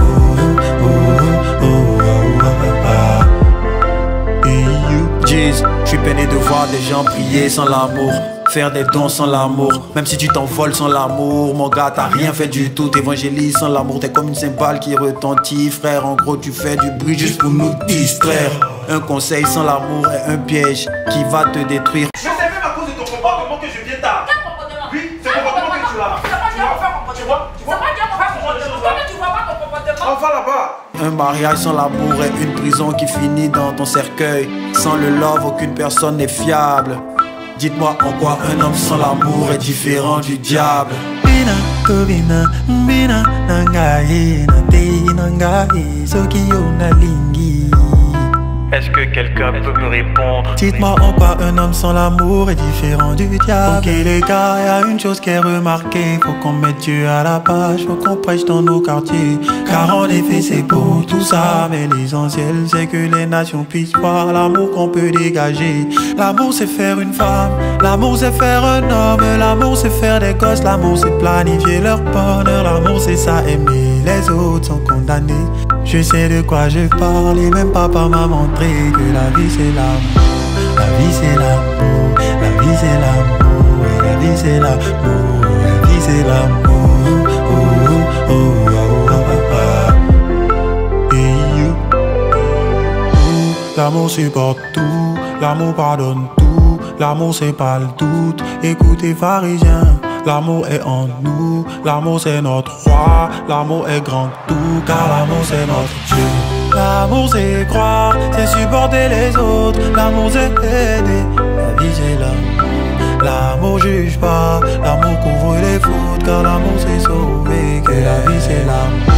Jeez, je suis peiné de voir des gens prier sans l'amour, faire des dons sans l'amour. Même si tu t'envoles sans l'amour, mon gars, t'as rien fait du tout. T'évangélises sans l'amour, t'es comme une cymbale qui retentit. Frère, en gros, tu fais du bruit juste pour nous distraire. Un conseil sans l'amour est un piège qui va te détruire. Je sais même à cause de ton comportement que je viens tard. Quel comportement? Oui, c'est le comportement que tu as. On va là-bas. Un mariage sans l'amour est une prison qui finit dans ton cercueil. Sans le love, aucune personne n'est fiable. Dites-moi en quoi un homme sans l'amour est différent du diable. Est-ce que quelqu'un peut me répondre? Dites-moi en quoi un homme sans l'amour est différent du diable. Ok les gars, y a une chose qui est remarquée. Faut qu'on mette Dieu à la page, faut qu'on prêche dans nos quartiers. Car en effet c'est beau tout ça, mais l'essentiel c'est que les nations puissent voir l'amour qu'on peut dégager. L'amour c'est faire une femme, l'amour c'est faire un homme, l'amour c'est faire des gosses, l'amour c'est planifier leur bonheur, l'amour c'est ça aimer, les autres sont condamnés. Je sais de quoi je parle et même papa m'a montré que la vie c'est l'amour, la vie c'est l'amour, la vie c'est l'amour, et la vie c'est l'amour, la vie c'est l'amour, oh, oh, oh, oh, oh, oh. Et you, l'amour supporte tout, l'amour pardonne tout, l'amour c'est pas le doute, écoutez pharisiens. L'amour est en nous, l'amour c'est notre roi, l'amour est grand tout, car l'amour c'est notre Dieu. L'amour c'est croire, c'est supporter les autres, l'amour c'est aider, la vie c'est l'amour. L'amour juge pas, l'amour couvre les fautes, car l'amour c'est sauver, que la vie c'est l'amour.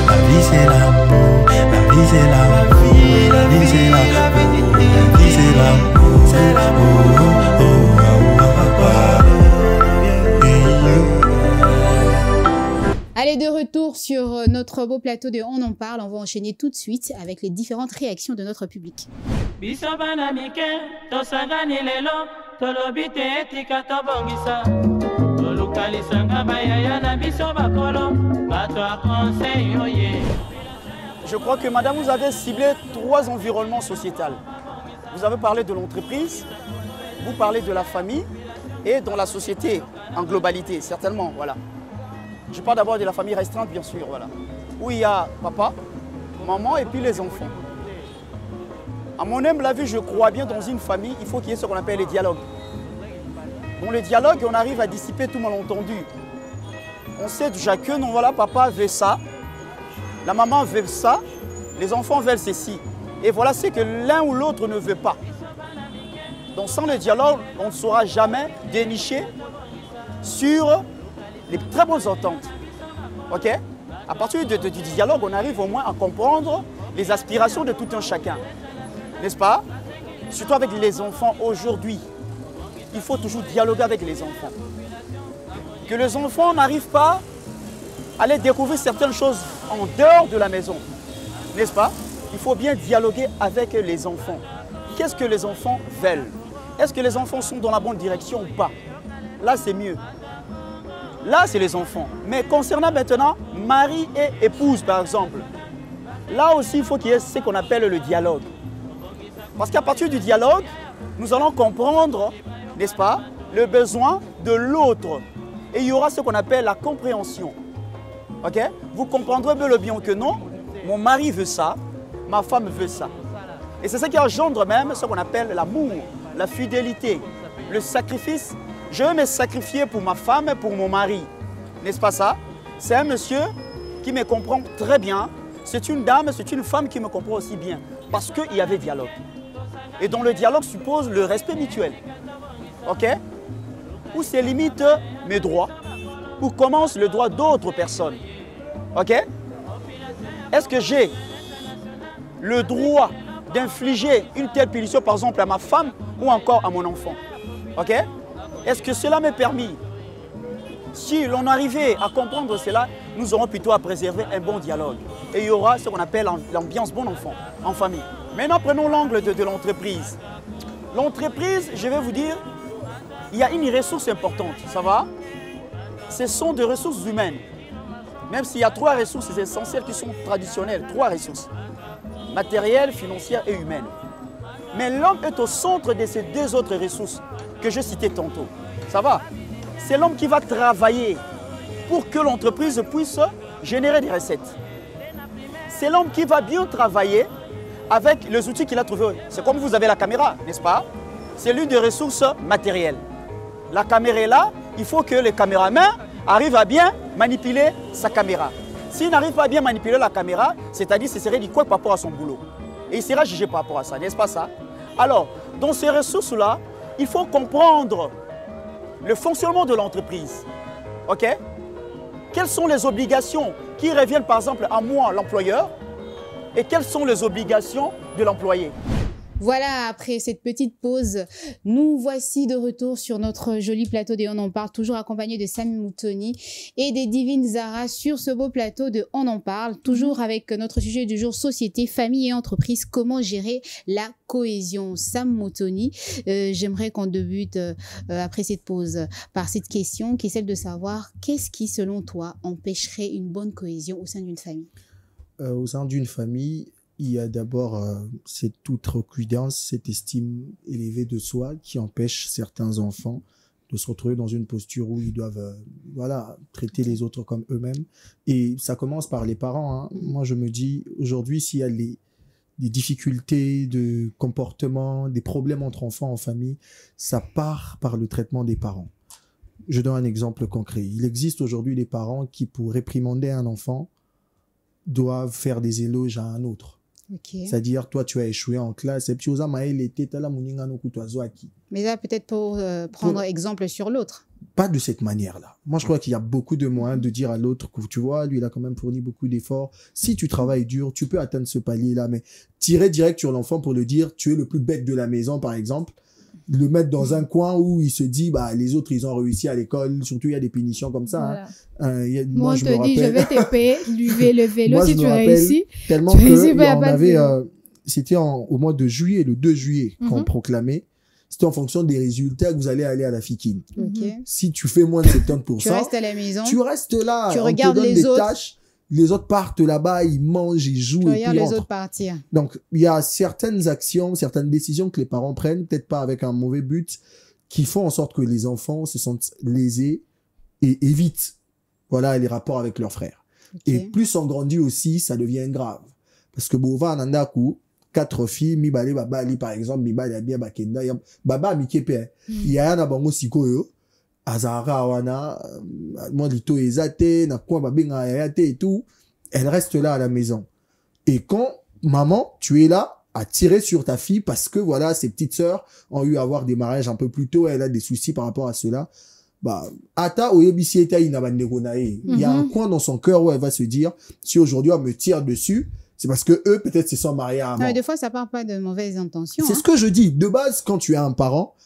La vie c'est l'amour, la vie c'est l'amour, la vie c'est l'amour, la vie c'est l'amour, c'est l'amour, oh, oh, oh, oh, oh. Allez, de retour sur notre beau plateau de On en parle. On va enchaîner tout de suite avec les différentes réactions de notre public. Je crois que madame, vous avez ciblé 3 environnements sociétals. Vous avez parlé de l'entreprise, vous parlez de la famille et dans la société en globalité, certainement, voilà. Je parle d'abord de la famille restreinte, bien sûr, voilà. Où il y a papa, maman et puis les enfants. À mon humble avis, je crois bien dans une famille, il faut qu'il y ait ce qu'on appelle les dialogues. Dans le dialogue, on arrive à dissiper tout malentendu. On sait déjà que non, voilà, papa veut ça, la maman veut ça, les enfants veulent ceci. Et voilà ce que l'un ou l'autre ne veut pas. Donc sans le dialogue, on ne saura jamais dénicher sur les très bonnes ententes. Ok? À partir du dialogue, on arrive au moins à comprendre les aspirations de tout un chacun. N'est-ce pas? Surtout avec les enfants aujourd'hui. Il faut toujours dialoguer avec les enfants. Que les enfants n'arrivent pas à aller découvrir certaines choses en dehors de la maison. N'est-ce pas? Il faut bien dialoguer avec les enfants. Qu'est-ce que les enfants veulent? Est-ce que les enfants sont dans la bonne direction ou pas? Là, c'est mieux. Là, c'est les enfants. Mais concernant maintenant mari et épouse, par exemple, là aussi, il faut qu'il y ait ce qu'on appelle le dialogue. Parce qu'à partir du dialogue, nous allons comprendre, n'est-ce pas, le besoin de l'autre. Et il y aura ce qu'on appelle la compréhension. Ok? Vous comprendrez bien le bien que non, mon mari veut ça, ma femme veut ça. Et c'est ce qui engendre même ce qu'on appelle l'amour, la fidélité, le sacrifice. Je vais me sacrifier pour ma femme et pour mon mari. N'est-ce pas ça? C'est un monsieur qui me comprend très bien. C'est une dame, c'est une femme qui me comprend aussi bien. Parce qu'il y avait dialogue. Et donc le dialogue suppose le respect mutuel. Ok? Où c'est limite mes droits, où commence le droit d'autres personnes. Ok? Est-ce que j'ai le droit d'infliger une telle punition, par exemple, à ma femme ou encore à mon enfant? Ok? Est-ce que cela m'est permis? Si l'on arrivait à comprendre cela, nous aurons plutôt à préserver un bon dialogue. Et il y aura ce qu'on appelle l'ambiance bon enfant, en famille. Maintenant, prenons l'angle de l'entreprise. L'entreprise, je vais vous dire, il y a une ressource importante, ça va? Ce sont des ressources humaines. Même s'il y a 3 ressources essentielles qui sont traditionnelles, 3 ressources. Matérielles, financières et humaines. Mais l'homme est au centre de ces 2 autres ressources que je citais tantôt. Ça va? C'est l'homme qui va travailler pour que l'entreprise puisse générer des recettes. C'est l'homme qui va bien travailler avec les outils qu'il a trouvés. C'est comme vous avez la caméra, n'est-ce pas? C'est l'une des ressources matérielles. La caméra est là, il faut que le caméraman arrive à bien manipuler sa caméra. S'il n'arrive pas à bien manipuler la caméra, c'est-à-dire ce serait du quoi par rapport à son boulot. Et il sera jugé par rapport à ça, n'est-ce pas ça? Alors, dans ces ressources-là, il faut comprendre le fonctionnement de l'entreprise. Ok? Quelles sont les obligations qui reviennent par exemple à moi, l'employeur, et quelles sont les obligations de l'employé? Voilà, après cette petite pause, nous voici de retour sur notre joli plateau de On en parle, toujours accompagné de Samy Moutoni et des divines Zara sur ce beau plateau de On en parle, toujours avec notre sujet du jour, société, famille et entreprise, comment gérer la cohésion. Sam Moutoni, j'aimerais qu'on débute après cette pause par cette question qui est celle de savoir qu'est-ce qui, selon toi, empêcherait une bonne cohésion au sein d'une famille? Au sein d'une famille, il y a d'abord cette outrecuidance, cette estime élevée de soi qui empêche certains enfants de se retrouver dans une posture où ils doivent voilà, traiter les autres comme eux-mêmes. Et ça commence par les parents. Hein. Moi, je me dis, aujourd'hui, s'il y a des difficultés de comportement, des problèmes entre enfants en famille, ça part par le traitement des parents. Je donne un exemple concret. Il existe aujourd'hui des parents qui, pour réprimander un enfant, doivent faire des éloges à un autre. Okay. C'est-à-dire, toi, tu as échoué en classe. Mais là, peut-être pour prendre exemple sur l'autre. Pas de cette manière-là. Moi, je crois qu'il y a beaucoup de moyens de dire à l'autre que, tu vois, lui, il a quand même fourni beaucoup d'efforts. Si tu travailles dur, tu peux atteindre ce palier-là. Mais tirer direct sur l'enfant pour le dire, tu es le plus bête de la maison, par exemple. Le mettre dans un coin où il se dit, bah, les autres, ils ont réussi à l'école. Surtout, il y a des punitions comme ça. Voilà. Hein. Moi, je te dis, je vais te payer le vélo moi, si tu réussis. Tellement qu'on avait, c'était au mois de juillet, le 2 juillet, qu'on proclamait. C'était en fonction des résultats que vous allez aller à la FIKIN. Si tu fais moins de 70%, tu restes à la maison. Tu restes là. Tu regardes les autres. Tâches. Les autres partent là-bas, ils mangent, ils jouent. Tu regardes les autres partir. Donc, il y a certaines actions, certaines décisions que les parents prennent, peut-être pas avec un mauvais but, qui font en sorte que les enfants se sentent lésés et évitent, voilà, les rapports avec leurs frères. Et plus on grandit aussi, ça devient grave. Parce que Bova Nandaku, 4 filles, mi balé babali par exemple, mi balé bien bakenda, baba mi kepe. Il y a un abango sikoyo. Azara wana moi lito ezate na kwa babenga yate et tout, elle reste là à la maison. Et quand maman, tu es là à tirer sur ta fille parce que voilà, ses petites sœurs ont eu à avoir des mariages un peu plus tôt, elle a des soucis par rapport à cela. Bah ata oyebisi eta ina bandeko na ye. Il y a un coin dans son cœur où elle va se dire, si aujourd'hui on me tire dessus, c'est parce que eux peut-être se sont mariés avant. Non, mais des fois ça part pas de mauvaises intentions. C'est ce que je dis. De base, quand tu es un parent,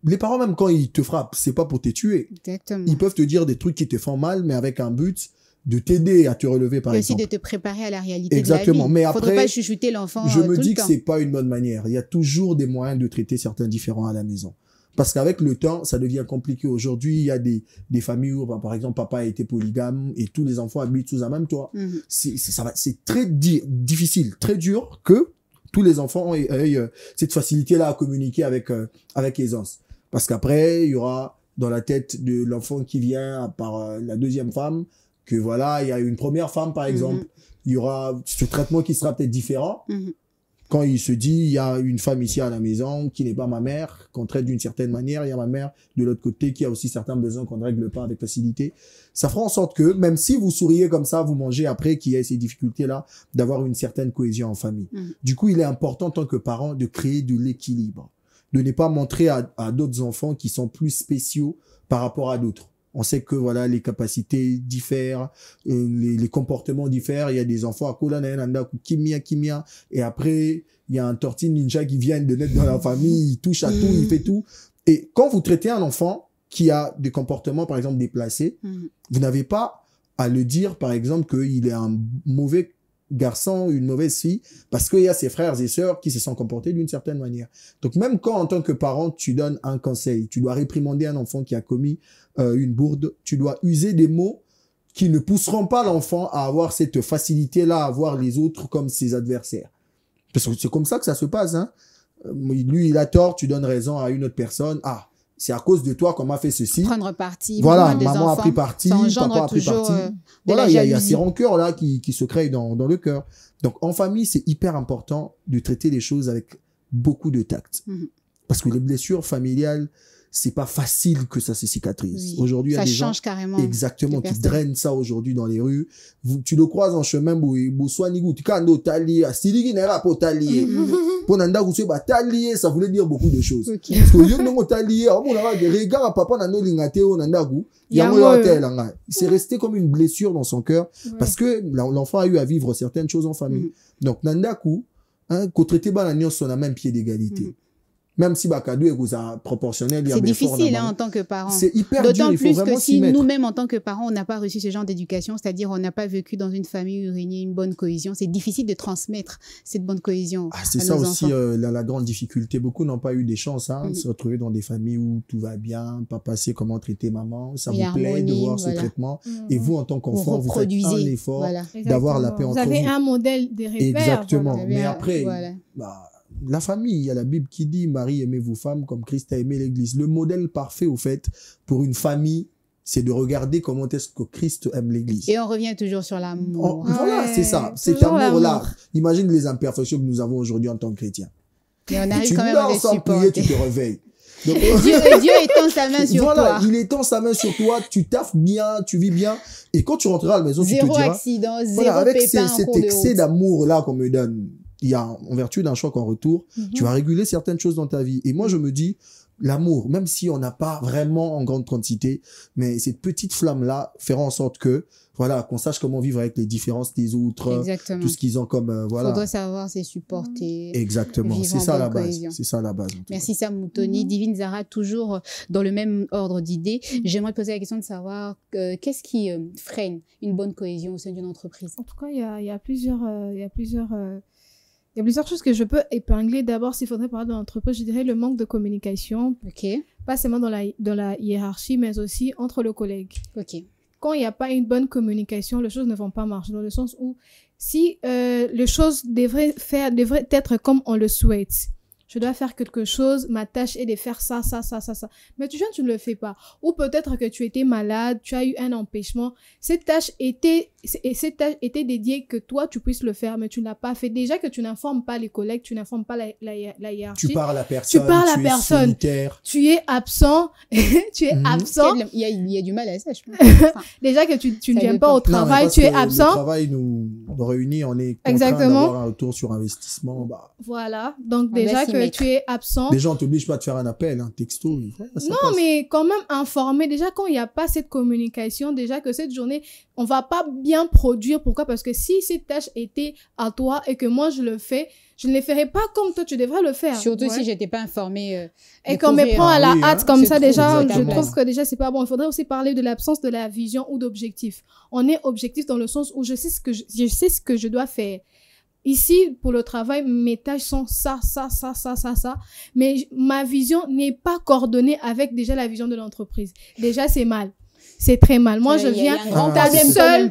les parents, même quand ils te frappent, c'est pas pour te tuer. Exactement. Ils peuvent te dire des trucs qui te font mal, mais avec un but de t'aider à te relever, par exemple. Et aussi de te préparer à la réalité. Exactement. De la vie. Mais après, faudrait pas chuchoter l'enfant. Je me dis que c'est pas une bonne manière. Il y a toujours des moyens de traiter certains différends à la maison. Parce qu'avec le temps, ça devient compliqué. Aujourd'hui, il y a des familles où, par exemple, papa a été polygame et tous les enfants habitent sous un même toit. C'est très difficile, très dur que tous les enfants aient cette facilité-là à communiquer avec aisance. Parce qu'après, il y aura dans la tête de l'enfant qui vient par la deuxième femme, que voilà, il y a une première femme, par exemple. Il y aura ce traitement qui sera peut-être différent. Quand il se dit, il y a une femme ici à la maison qui n'est pas ma mère, qu'on traite d'une certaine manière, il y a ma mère de l'autre côté qui a aussi certains besoins qu'on ne règle pas avec facilité. Ça fera en sorte que, même si vous souriez comme ça, vous mangez après qu'il y ait ces difficultés-là, d'avoir une certaine cohésion en famille. Du coup, il est important en tant que parent de créer de l'équilibre. De ne pas montrer à d'autres enfants qui sont plus spéciaux par rapport à d'autres. On sait que voilà, les capacités diffèrent, les comportements diffèrent. Il y a des enfants à Kolananda, Kimia, et après, il y a un tortille ninja qui vient de naître dans la famille, il touche à tout, il fait tout. Et quand vous traitez un enfant qui a des comportements, par exemple, déplacés, vous n'avez pas à le dire, par exemple, qu'il est un mauvais garçon, une mauvaise fille, parce qu'il y a ses frères et sœurs qui se sont comportés d'une certaine manière. Donc même quand en tant que parent, tu donnes un conseil, tu dois réprimander un enfant qui a commis une bourde, tu dois user des mots qui ne pousseront pas l'enfant à avoir cette facilité-là à voir les autres comme ses adversaires. Parce que c'est comme ça que ça se passe. Hein. Lui, il a tort, tu donnes raison à une autre personne. Ah, c'est à cause de toi qu'on m'a fait ceci. Prendre parti. Voilà, maman a pris parti, papa a pris parti. Voilà, il y a ces rancœurs là qui se créent dans le cœur. Donc en famille, c'est hyper important de traiter les choses avec beaucoup de tact. Parce que les blessures familiales, c'est pas facile que ça se cicatrise. Aujourd'hui, il y a des gens carrément exactement qui drainent ça aujourd'hui dans les rues. Tu le croises en chemin, ça voulait dire beaucoup de choses. Parce que c'est resté comme une blessure dans son cœur parce que l'enfant a eu à vivre certaines choses en famille. Donc Nandaku, hein, qu'on traite pas la sur le même pied d'égalité. Même si Bakadou est proportionnel, c'est difficile en tant que parent. C'est hyper dur, d'autant il faut plus vraiment que si s'y mettre. nous-mêmes en tant que parents, on n'a pas reçu ce genre d'éducation, c'est-à-dire on n'a pas vécu dans une famille où régnait une bonne cohésion, c'est difficile de transmettre cette bonne cohésion. C'est ça aussi la grande difficulté. Beaucoup n'ont pas eu des chances, hein, de se retrouver dans des familles où tout va bien, papa sait comment traiter maman, ça vous plaît de voir ce traitement. Et vous, en tant qu'enfant, vous faites un effort d'avoir la paix entre vous. Vous avez un modèle de repère. Exactement. Mais après, la famille, il y a la Bible qui dit Marie, aimez vos femmes comme Christ a aimé l'Église. Le modèle parfait, au fait, pour une famille, c'est de regarder comment est-ce que Christ aime l'Église. Et on revient toujours sur l'amour. Voilà, c'est ça. Cet amour-là. Imagine les imperfections que nous avons aujourd'hui en tant que chrétiens. Et on arrive tu quand même dors à les sans prier, tu te réveilles. Donc, Dieu étend sa main sur toi. Il étend sa main sur toi, tu taffes bien, tu vis bien. Et quand tu rentreras à la maison, tu te diras... Zéro accident, zéro avec pépin cet excès d'amour-là qu'on me donne, il y a, en vertu d'un choc en retour, tu vas réguler certaines choses dans ta vie. Et moi, je me dis, l'amour, même si on n'a pas vraiment en grande quantité, mais cette petite flamme-là fera en sorte que, voilà, qu'on sache comment vivre avec les différences des autres. Exactement. Tout ce qu'ils ont comme, voilà. Faudrait savoir se supporter. Exactement. C'est ça la base. C'est ça la base. Merci Sam Moutoni. Divine Zara, toujours dans le même ordre d'idées. J'aimerais poser la question de savoir qu'est-ce qui freine une bonne cohésion au sein d'une entreprise? En tout cas, il y a plusieurs choses que je peux épingler. D'abord, s'il faudrait parler de l'entreprise, je dirais le manque de communication. Ok. Pas seulement dans la hiérarchie, mais aussi entre les collègues. Ok. Quand il n'y a pas une bonne communication, les choses ne vont pas marcher. Dans le sens où, si les choses devraient être comme on le souhaite, je dois faire quelque chose, ma tâche est de faire ça. Mais tu ne le fais pas. Ou peut-être que tu étais malade, tu as eu un empêchement. Cette tâche était dédiée que toi, tu puisses le faire, mais tu ne l'as pas fait. Déjà que tu n'informes pas les collègues, tu n'informes pas la hiérarchie. Tu parles à personne, tu es solitaire. Tu es absent. Tu es absent. Il y a du mal à ça, je pense. Déjà que tu ne viens pas au travail, tu es absent. Le travail nous réunit, on est contraint d'avoir un retour sur investissement. Voilà. Donc déjà que tu es absent. Déjà, on t'oblige pas de faire un appel, un texto. Non, mais quand même informer. Déjà, quand il n'y a pas cette communication, déjà que cette journée, on va pas bien produire. Pourquoi? Parce que si cette tâche était à toi et que moi je le fais, je ne le ferai pas comme toi, tu devrais le faire. Surtout si j'étais pas informée. Et qu'on me prend à la hâte comme ça, déjà, je trouve que déjà, c'est pas bon. Il faudrait aussi parler de l'absence de la vision ou d'objectif. On est objectif dans le sens où je sais ce que je dois faire. Ici, pour le travail, mes tâches sont ça. Mais ma vision n'est pas coordonnée avec déjà la vision de l'entreprise. Déjà, c'est mal. C'est très mal. Moi, je viens, t'as seule,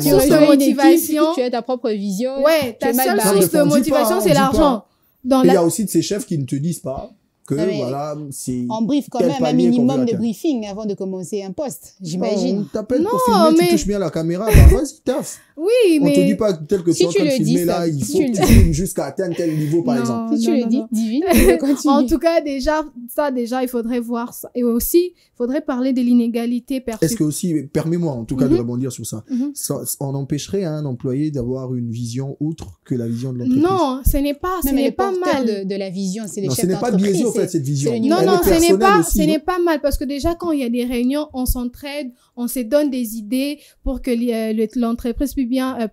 source de motivation. Tu as ta propre vision. Ouais, ta seule source de motivation, c'est l'argent. Il y a aussi de ces chefs qui ne te disent pas que voilà, c'est... On brief quand même un minimum de briefing avant de commencer un poste, j'imagine. On t'appelle pour filmer, tu touches bien la caméra, vas-y, taf. Oui, mais... On te dit pas tel que tu es en train de filmer là, il faut que tu filmes jusqu'à atteindre tel niveau, par exemple. Si tu le dis, divine, continue. En tout cas, déjà, il faudrait voir ça. Et aussi, il faudrait parler de l'inégalité perçue. Est-ce que aussi, permets-moi en tout cas de rebondir sur ça, on empêcherait un employé d'avoir une vision autre que la vision de l'entreprise? Non, ce n'est pas mal. de la vision, c'est les chefs d'entreprise. Ce n'est pas biaisé, en fait, cette vision. Non, ce n'est pas mal parce que déjà, quand il y a des réunions, on s'entraide, on se donne des idées pour que l'entreprise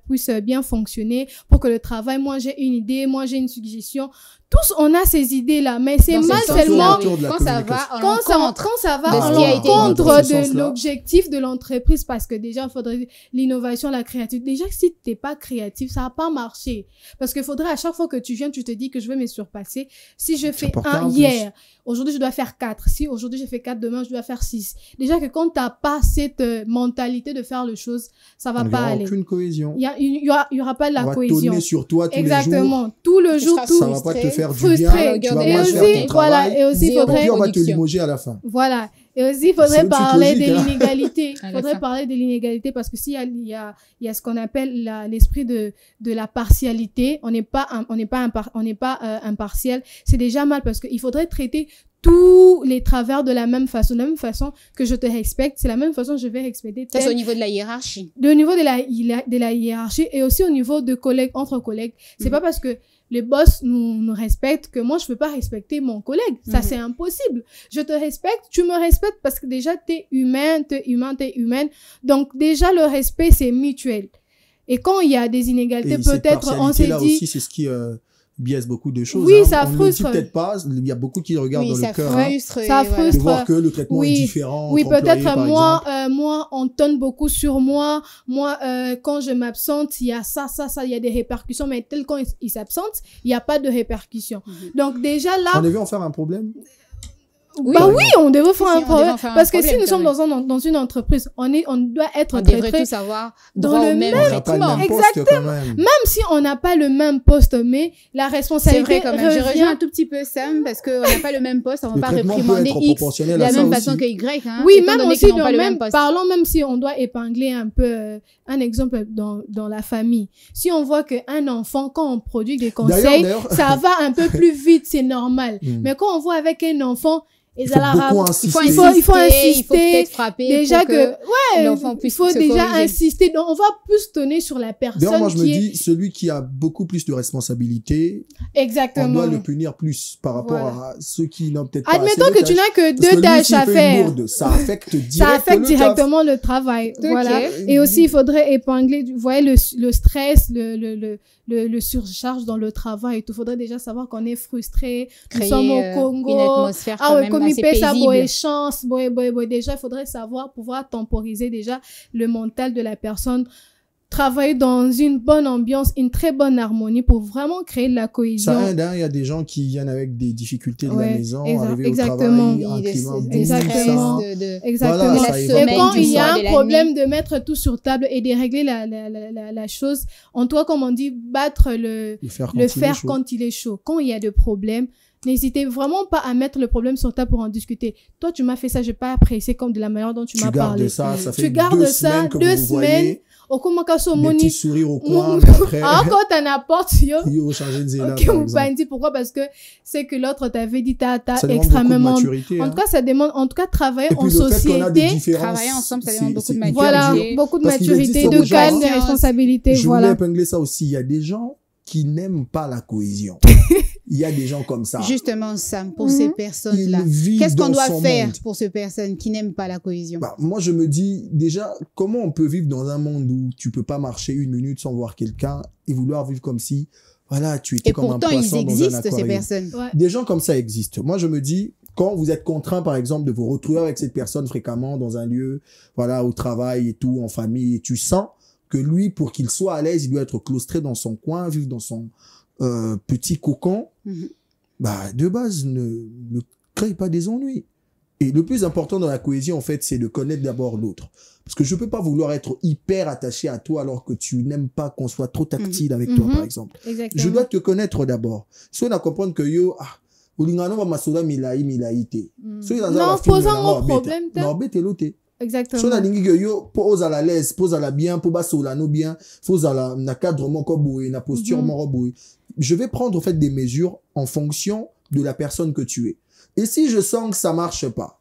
puisse bien fonctionner, pour que le travail, moi j'ai une idée, moi j'ai une suggestion. Tous, on a ces idées-là, mais c'est mal seulement quand ça va à l'encontre de l'objectif de l'entreprise, parce que déjà, il faudrait l'innovation, la créativité. Déjà, si t'es pas créatif, ça va pas marcher. Parce qu'il faudrait à chaque fois que tu viens, tu te dis que je vais me surpasser. Si je fais 1 hier, aujourd'hui, je dois faire 4. Si aujourd'hui, j'ai fait 4, demain, je dois faire 6. Déjà que quand t'as pas cette mentalité de faire les choses, ça va pas aller. Il n'y aura aucune cohésion. Il y aura pas de la cohésion. On va tourner sur toi tous les jours. Exactement. Tout le jour, tout. Ça va pas te faire du bien. Tu vas mal faire ton travail. Et aussi, on va te limoger à la fin. Voilà. Et aussi, il faudrait parler de l'inégalité. Il faudrait parler de l'inégalité parce que s'il y a ce qu'on appelle l'esprit de la partialité, on n'est pas impartial. C'est déjà mal parce qu'il faudrait traiter tous les travers de la même façon. De la même façon que je te respecte, c'est la même façon que je vais respecter. Ça, c'est au niveau de la hiérarchie. Au niveau de la hiérarchie et aussi au niveau de collègues, entre collègues. C'est pas parce que les boss nous respectent que moi, je peux pas respecter mon collègue. Ça, c'est impossible. Je te respecte, tu me respectes parce que déjà, t'es humaine. Donc, déjà, le respect, c'est mutuel. Et quand il y a des inégalités, Et cette peut-être on s'est partialité-là dit... aussi, c'est ce qui biaise beaucoup de choses. Oui, hein. ça on frustre. ne dit peut-être pas, il y a beaucoup qui regardent dans le cœur. Hein, Ça de frustre. voir que le traitement est différent. Oui, entre employés, peut-être par moi, on tonne beaucoup sur moi. Moi, quand je m'absente, il y a ça, il y a des répercussions. Mais tel quand il s'absente, il n'y a pas de répercussions. Donc déjà là... On devait en faire un problème. Oui, on devrait faire un problème. Parce que si nous sommes dans une entreprise, on doit être traité. On devrait tout savoir dans le même traitement. Exactement. Même si on n'a pas le même poste, mais la responsabilité. C'est vrai quand même. Je rejoins un tout petit peu Sam parce qu'on n'a pas le même poste, on ne va pas réprimander X de la même façon que Y. Hein, oui, même aussi, parlons même si on doit épingler un peu un exemple dans la famille. Si on voit qu'un enfant, quand on produit des conseils, ça va un peu plus vite, c'est normal. Mais quand on voit avec un enfant, il faut insister, il faut peut-être frapper déjà que l'enfant puisse se corriger. Insister. Donc on va plus donner sur la personne. D'ailleurs, moi je me dis, celui qui a beaucoup plus de responsabilités, on doit le punir plus par rapport à ceux qui n'ont peut-être pas. Admettons que tu n'as que 2 tâches à faire. Ça affecte directement le travail. Voilà. Et aussi il faudrait épingler, vous voyez le stress, le surcharge dans le travail et tout. Faudrait déjà savoir qu'on est frustré. Nous sommes au Congo. Une atmosphère quand même assez paisible. Déjà, il faudrait pouvoir temporiser déjà le mental de la personne, travailler dans une bonne ambiance, une très bonne harmonie pour vraiment créer de la cohésion. Ça aide, hein. Il y a des gens qui viennent avec des difficultés de la maison, arriver au travail, un climat exactement. Voilà, et quand il y a un problème de mettre tout sur table et de régler la chose, on doit, comme on dit, battre le fer quand il est chaud. Quand il y a des problèmes, n'hésitez vraiment pas à mettre le problème sur table pour en discuter. Toi, tu m'as fait ça, j'ai pas apprécié comme de la manière dont tu m'as parlé. Ça fait 2 semaines que vous voyez. Des petits sourires au coin, après. Quand t'en apportes, yo, changer de zéla, par exemple. Pourquoi? Parce que c'est que l'autre t'avait dit, t'as extrêmement. En tout cas, ça demande, en tout cas, travailler en société. Travailler ensemble, ça demande beaucoup de maturité. Voilà, beaucoup de maturité, de calme, de responsabilité, je voulais épingler ça aussi. Il y a des gens qui n'aiment pas la cohésion. Il y a des gens comme ça. Justement, Sam, pour ces personnes-là, qu'est-ce qu'on doit faire pour ces personnes qui n'aiment pas la cohésion? Moi, je me dis, déjà, comment on peut vivre dans un monde où tu peux pas marcher 1 minute sans voir quelqu'un et vouloir vivre comme si, voilà, tu étais comme un poisson dans un aquarium. Et pourtant, ils existent, ces personnes. Ouais. Des gens comme ça existent. Moi, je me dis, quand vous êtes contraint, par exemple, de vous retrouver avec cette personne fréquemment dans un lieu, voilà, au travail et tout, en famille, et tu sens que lui, pour qu'il soit à l'aise, il doit être claustré dans son coin, vivre dans son petit cocon. De base, ne crée pas des ennuis. Et le plus important dans la cohésion, en fait, c'est de connaître d'abord l'autre. Parce que je peux pas vouloir être hyper attaché à toi alors que tu n'aimes pas qu'on soit trop tactile avec toi, par exemple. Exactement. Je dois te connaître d'abord. Si on a comprendre que yo, non, posons un problème. Exactement. So na lingi que yo pose à la l'aise, pose à la bien, pour basso la no bien, pose à la na cadre mon koboui, na posture mon koboui. Je vais prendre en fait des mesures en fonction de la personne que tu es. Et si je sens que ça marche pas,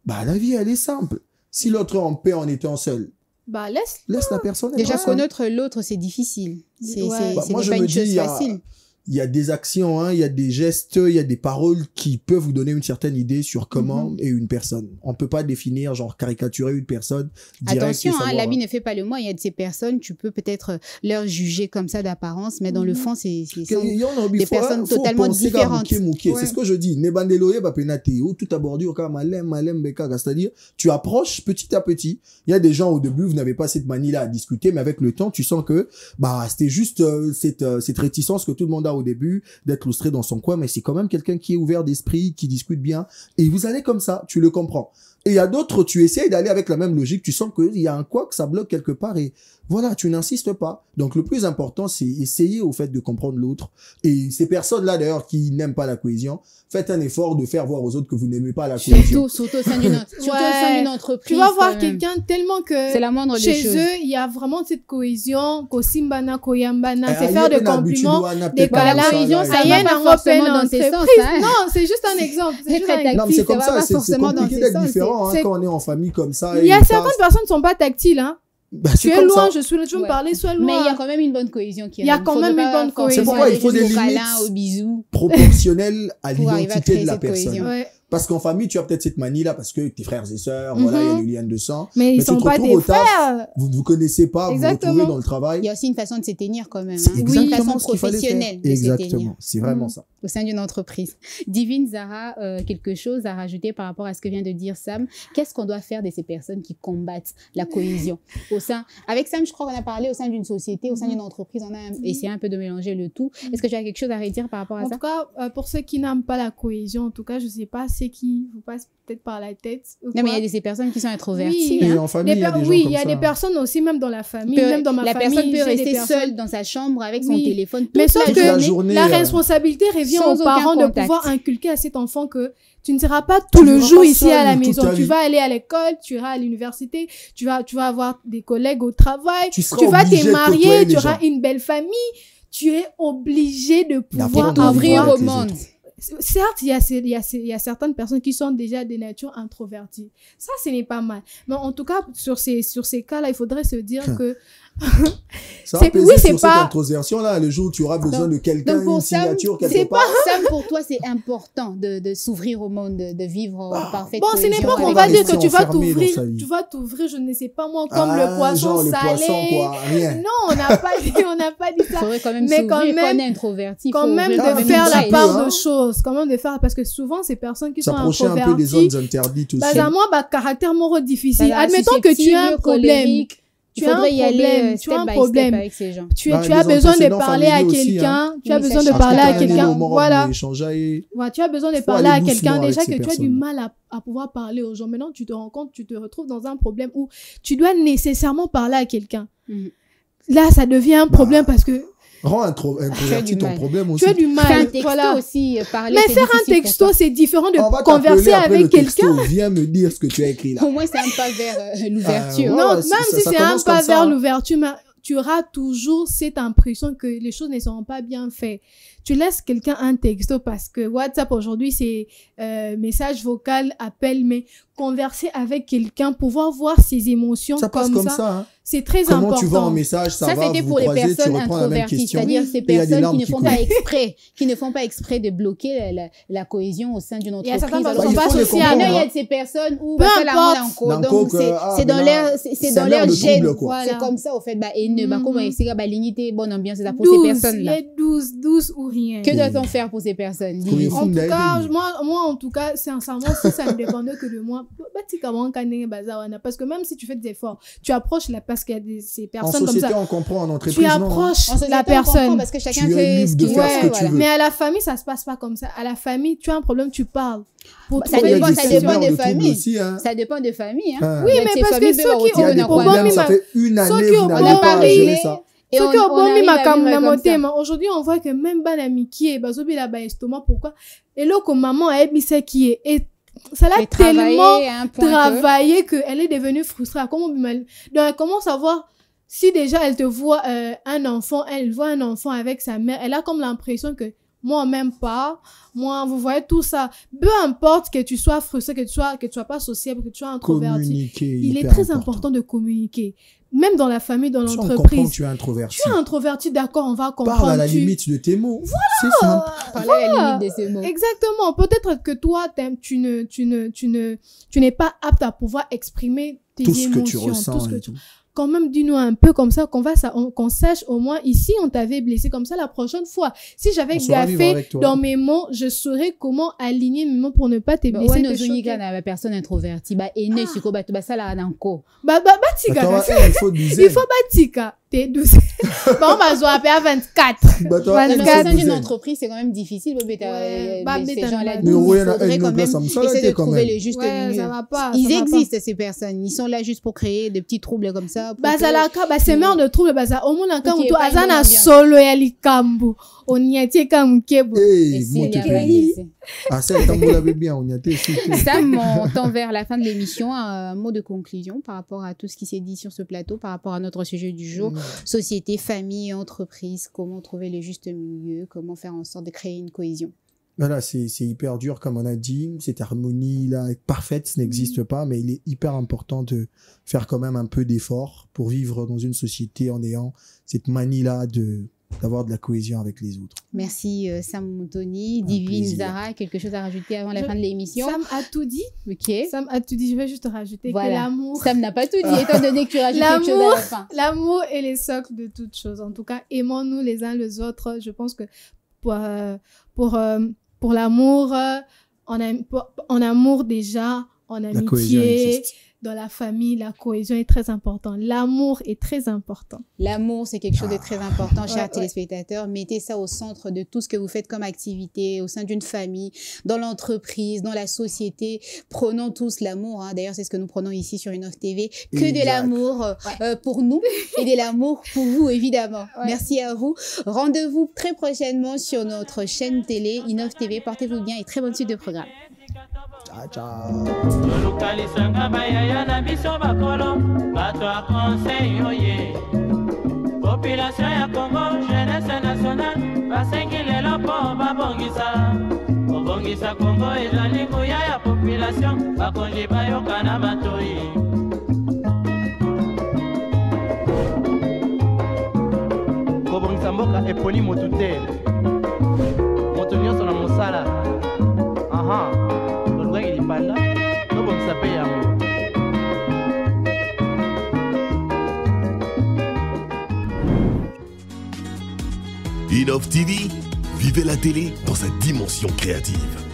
la vie elle est simple. Si l'autre est en paix en étant seul, laisse la personne. Déjà connaître l'autre c'est difficile. C'est pas une chose facile. Il y a des actions, hein, il y a des gestes, il y a des paroles qui peuvent vous donner une certaine idée sur comment est une personne. On peut pas définir, genre caricaturer une personne. Attention, l'habit ne fait pas le moine. Il y a de ces personnes, tu peux peut-être leur juger comme ça d'apparence, mais dans le fond, c'est des personnes totalement différentes. C'est ce que je dis. C'est-à-dire, tu approches petit à petit. Il y a des gens au début, vous n'avez pas cette manie-là à discuter, mais avec le temps, tu sens que c'était juste cette réticence que tout le monde a au début d'être claustré dans son coin, mais c'est quand même quelqu'un qui est ouvert d'esprit, qui discute bien, et vous allez comme ça, tu le comprends. Et il y a d'autres, tu essayes d'aller avec la même logique, tu sens qu'il y a un quoi que ça bloque quelque part, et voilà, tu n'insistes pas. Donc le plus important, c'est essayer au fait de comprendre l'autre. Et ces personnes-là, d'ailleurs, qui n'aiment pas la cohésion, faites un effort de faire voir aux autres que vous n'aimez pas la cohésion. Surtout au sein d'une entreprise. Tu vas voir quelqu'un tellement que c'est la moindre des choses. Chez eux, il y a vraiment cette cohésion, kosimbana, koyambana, c'est faire des compliments, des la cohésion, ça y est, pas forcément dans ces sens. Non, c'est juste un exemple. Non, mais c'est comme ça, c'est compliqué d'être différent quand on est en famille comme ça. Il y a certaines personnes qui ne sont pas tactiles, hein. Tu es loin, je suis là, tu veux me parler, sois loin. Mais il y a quand même une bonne cohésion. Il y a quand même une bonne cohésion. C'est pourquoi il faut des limites proportionnelles à l'identité de la personne. Parce qu'en famille, tu as peut-être cette manie-là, parce que tes frères et sœurs, voilà, il y a le lien de sang. Mais ils tu sont te pas retrouves tes au taf, frères. vous ne vous connaissez pas, vous vous retrouvez dans le travail. Il y a aussi une façon de se tenir quand même. C'est Une exactement façon ce qu'il fallait faire. professionnelle de se Exactement, tenir. c'est vraiment ça. Au sein d'une entreprise. Divine Zara, quelque chose à rajouter par rapport à ce que vient de dire Sam. Qu'est-ce qu'on doit faire de ces personnes qui combattent la cohésion au sein? Avec Sam, je crois qu'on a parlé au sein d'une société, au sein d'une entreprise, on a essayé un peu de mélanger le tout. Est-ce que tu as quelque chose à redire par rapport à ça? En tout cas, pour ceux qui n'aiment pas la cohésion, en tout cas, je sais pas, c'est qui vous passe peut-être par la tête. Non, mais il y a des personnes qui sont introverties. Oui, Et en famille, il y a des gens oui, comme il y a ça. des personnes aussi, même dans la famille, même dans ma la famille. personne peut j'ai des rester personnes- seule dans sa chambre avec son Oui. téléphone Mais toute sauf la que journée. journée, la responsabilité revient sans aux parents aucun de contact. pouvoir inculquer à cet enfant que tu ne seras pas tout le vivras jour pas ici à la seul toute maison. ta Tu vie. vas aller à l'école, tu iras à l'université, tu vas avoir des collègues au travail, Tu seras tu vas obligé te de marier, côtoyer tu les auras gens. une belle famille. Tu es obligé de pouvoir D'apprendre à T'ouvrir avec au les monde. autres. Certes, il y a certaines personnes qui sont déjà des natures introverties. Ça, ce n'est pas mal. Mais en tout cas, sur ces cas-là, il faudrait se dire que Ça va C'est- peser oui, c'est sur pas- cette introversion-là. Le jour où tu auras besoin de quelqu'un, Donc pour une Sam, signature quelque c'est part. pas Sam pour toi, c'est important de s'ouvrir au monde, de vivre en parfaite bon, ce n'est cohésion pas qu'on avec va les dire autres. que tu vas enfermé dans sa vie. t'ouvrir, je ne sais pas moi, comme le poisson genre le salé. poisson, quoi, rien. Non, on n'a pas dit Il ça. faudrait quand même Mais s'ouvrir, quand même- quand on est introverti. Quand faut même ouvrir de quand même faire une la chaise. part hein. de choses, quand même de faire, parce que souvent ces personnes qui sont S'approcher un peu des introverties, zones interdites aussi. bah, à moi, bah, caractère moro difficile. Voilà, Admettons que tu as un susceptible, problème. colérique. Tu Il as un faudrait y aller problème, tu step as un by problème. step avec ces gens. Tu Bah, as les besoin de antécédents parler à familiaux aussi, quelqu'un, hein. tu as Oui, besoin ça de change. parler à Parce que quelqu'un, voilà. Voilà. Tu as besoin de Faut parler aller à quelqu'un doucement déjà avec que ces tu as du personnes. mal à pouvoir parler aux gens. Maintenant, tu te rends compte, tu te retrouves dans un problème où tu dois nécessairement parler à quelqu'un. Mhm. Là, ça devient un problème parce que Rends introverti ton mal. problème aussi. tu as du Faire un mal. texto Voilà. aussi, parler. Mais c'est faire un difficile pour texto, toi. c'est différent de On va converser t'appeler après avec le texto. quelqu'un. Viens me dire ce que tu as écrit là. Au moins, c'est un pas vers l'ouverture. Ouais, Non, ouais, même ça si c'est un commence pas comme ça, vers hein. l'ouverture, mais tu auras toujours cette impression que les choses ne seront pas bien faites. Tu laisses quelqu'un un texto parce que WhatsApp aujourd'hui, c'est message vocal, appel, mais converser avec quelqu'un, pouvoir voir ses émotions Ça passe comme ça. Hein. c'est très Comment important. tu vas en message, ça va, c'était vous pour les croisez, tu personnes reprends la même introverties, question. c'est-à-dire ces et il y a des personnes larmes qui ne qui font coulent. pas exprès, qui ne font pas exprès de bloquer la cohésion au sein d'une Il y a entreprise. certaines personnes Alors, qui il sont faut pas les sociales. il y a comprendre, de ces personnes où Peu bah, ça, la importe. rend en co- Dans donc co- c'est dans maintenant, l'air, c'est ça dans a l'air l'air de gêne. trouble, quoi. C'est comme ça au fait. Bah, et ne, bah, Mhm. comment essayer bah, l'unité, bonne ambiance, c'est ça pour ces 12, personnes il là. est 12 ou rien. Que doit-on faire pour ces personnes? Faut les Dis-nous. En tout Fundaï, cas, oui. moi, en tout cas, sincèrement, si ça ne dépendait que de moi, parce que même si tu fais des efforts, tu approches parce qu'il y a ces En personnes comme société, ça. on comprend, en entreprise, Tu non. approches En société, la on comprend personne. parce que chacun Tu es fait libre ce de qu'il faire veut. ce que tu voilà. veux. Mais à la famille, ça se passe pas comme ça. À la famille, tu as un problème, tu parles. Pour Ça trouver dépend, des ça solutions. dépend des de troubles familles. aussi, hein. Ça dépend des familles. Hein. Ah. Oui, Il y a mais de ces parce que familles ceux peuvent qui Il y a retirer des dans au quoi. problèmes, bon, ça fait une année, qui vous ont n'avez bon pas à réglé, gérer ça. Et Ceux on qui ont arrive bon à mis vivre ma comme ça. mais aujourd'hui, on voit que même Banami qui est, bazobi là, estomac, pourquoi? Et là, comme maman a émis qui est, et ça l'a Et travailler tellement à un point que- travaillé qu'elle est devenue frustrée. Donc, elle commence à voir, si déjà elle te voit un enfant, elle voit un enfant avec sa mère, elle a comme l'impression que moi, même pas, moi, vous voyez tout ça. Peu importe que tu sois frustré, que tu sois pas sociable, que tu sois introverti. Communiquer, Il est hyper très important de communiquer. Même dans la famille, dans Si on comprend que l'entreprise. tu es introverti. Tu es introverti, d'accord, on va comprendre. Parle à la tu- limite de tes mots. C'est simple. Parler à la limite de ces mots. Exactement. Peut-être que toi, tu n'es pas apte à pouvoir exprimer tes Tout ce que émotions. tu ressens tout ce que et tu- tout. Quand même, dis-nous un peu comme ça, qu'on sache au moins ici, on t'avait blessé comme ça la prochaine fois. Si j'avais On saura vivre gaffé avec toi. dans mes mots, je saurais comment aligner mes mots pour ne pas te Bah, blesser. ouais, te nos choquer. uniques, la personne introvertie, bah, et ne, siko, bah, ça, là, dans quoi. Batika, Attends, kasi. il faut du Il zen. faut batika. T'es douce. Bon, on va se appeler à 24. Bah, toi, Non, il mais faut au sein du d'une zen. entreprise, c'est quand même difficile, Ouais, ces bêta, gens-là. mais Donc, ouais, il faudrait elle quand nous même blesse, ça me essayer salatait de quand trouver même. le juste Ouais, milieu. ça va pas. Ils ça va pas. existent, ces personnes. Ils sont là juste pour créer des petits troubles comme ça. pour que- bazalaka basemeur de trouble baza omona ka Ok, mutu pas une aza bonne na ambiance. solo ya likambo oniatie ka mukebo Et Hey, s'il moi, y te a pas paye. d'essai. Ah, ça, tant vous l'avez bien, on y a été. Sam, on tend vers la fin de l'émission. Un mot de conclusion par rapport à tout ce qui s'est dit sur ce plateau, par rapport à notre sujet du jour. Société, famille, entreprise, comment trouver le juste milieu, comment faire en sorte de créer une cohésion. Voilà, c'est hyper dur, comme on a dit. Cette harmonie-là parfaite, ce n'existe pas, mais il est hyper important de faire quand même un peu d'effort pour vivre dans une société en ayant cette manie-là de d'avoir de la cohésion avec les autres. Merci Sam Moutoni. Divine plaisir. Zara, quelque chose à rajouter avant la fin de l'émission? Sam a tout dit. Ok. Sam a tout dit. Je vais juste rajouter que l'amour... Sam n'a pas tout dit, étant donné que tu rajoutes quelque chose à la fin. L'amour est les socles de toutes choses. En tout cas, aimons-nous les uns les autres. Je pense que pour l'amour, en amour déjà, en amitié, dans la famille, la cohésion est très importante. L'amour est très important. L'amour, c'est quelque chose de très important, chers téléspectateurs. Mettez ça au centre de tout ce que vous faites comme activité, au sein d'une famille, dans l'entreprise, dans la société. Prenons tous l'amour. Hein. D'ailleurs, c'est ce que nous prenons ici sur Innov TV. Que de l'amour pour nous et de l'amour pour vous, évidemment. Merci à vous. Rendez-vous très prochainement sur notre chaîne télé Innov TV. Portez-vous bien et très bonne suite de programme. Ciao, ciao. Tolukalisanga bayaya na biso bakolo bato ya conseil oye population ya Congo jeunesse nationale basengi lelo mpo babongisa kobongisa Congo ezali nguya ya population bakonzi bayoka na matoi kobongisa mboka eponi motu te moto nyonso na mosala Innov TV, vivez la télé dans sa dimension créative.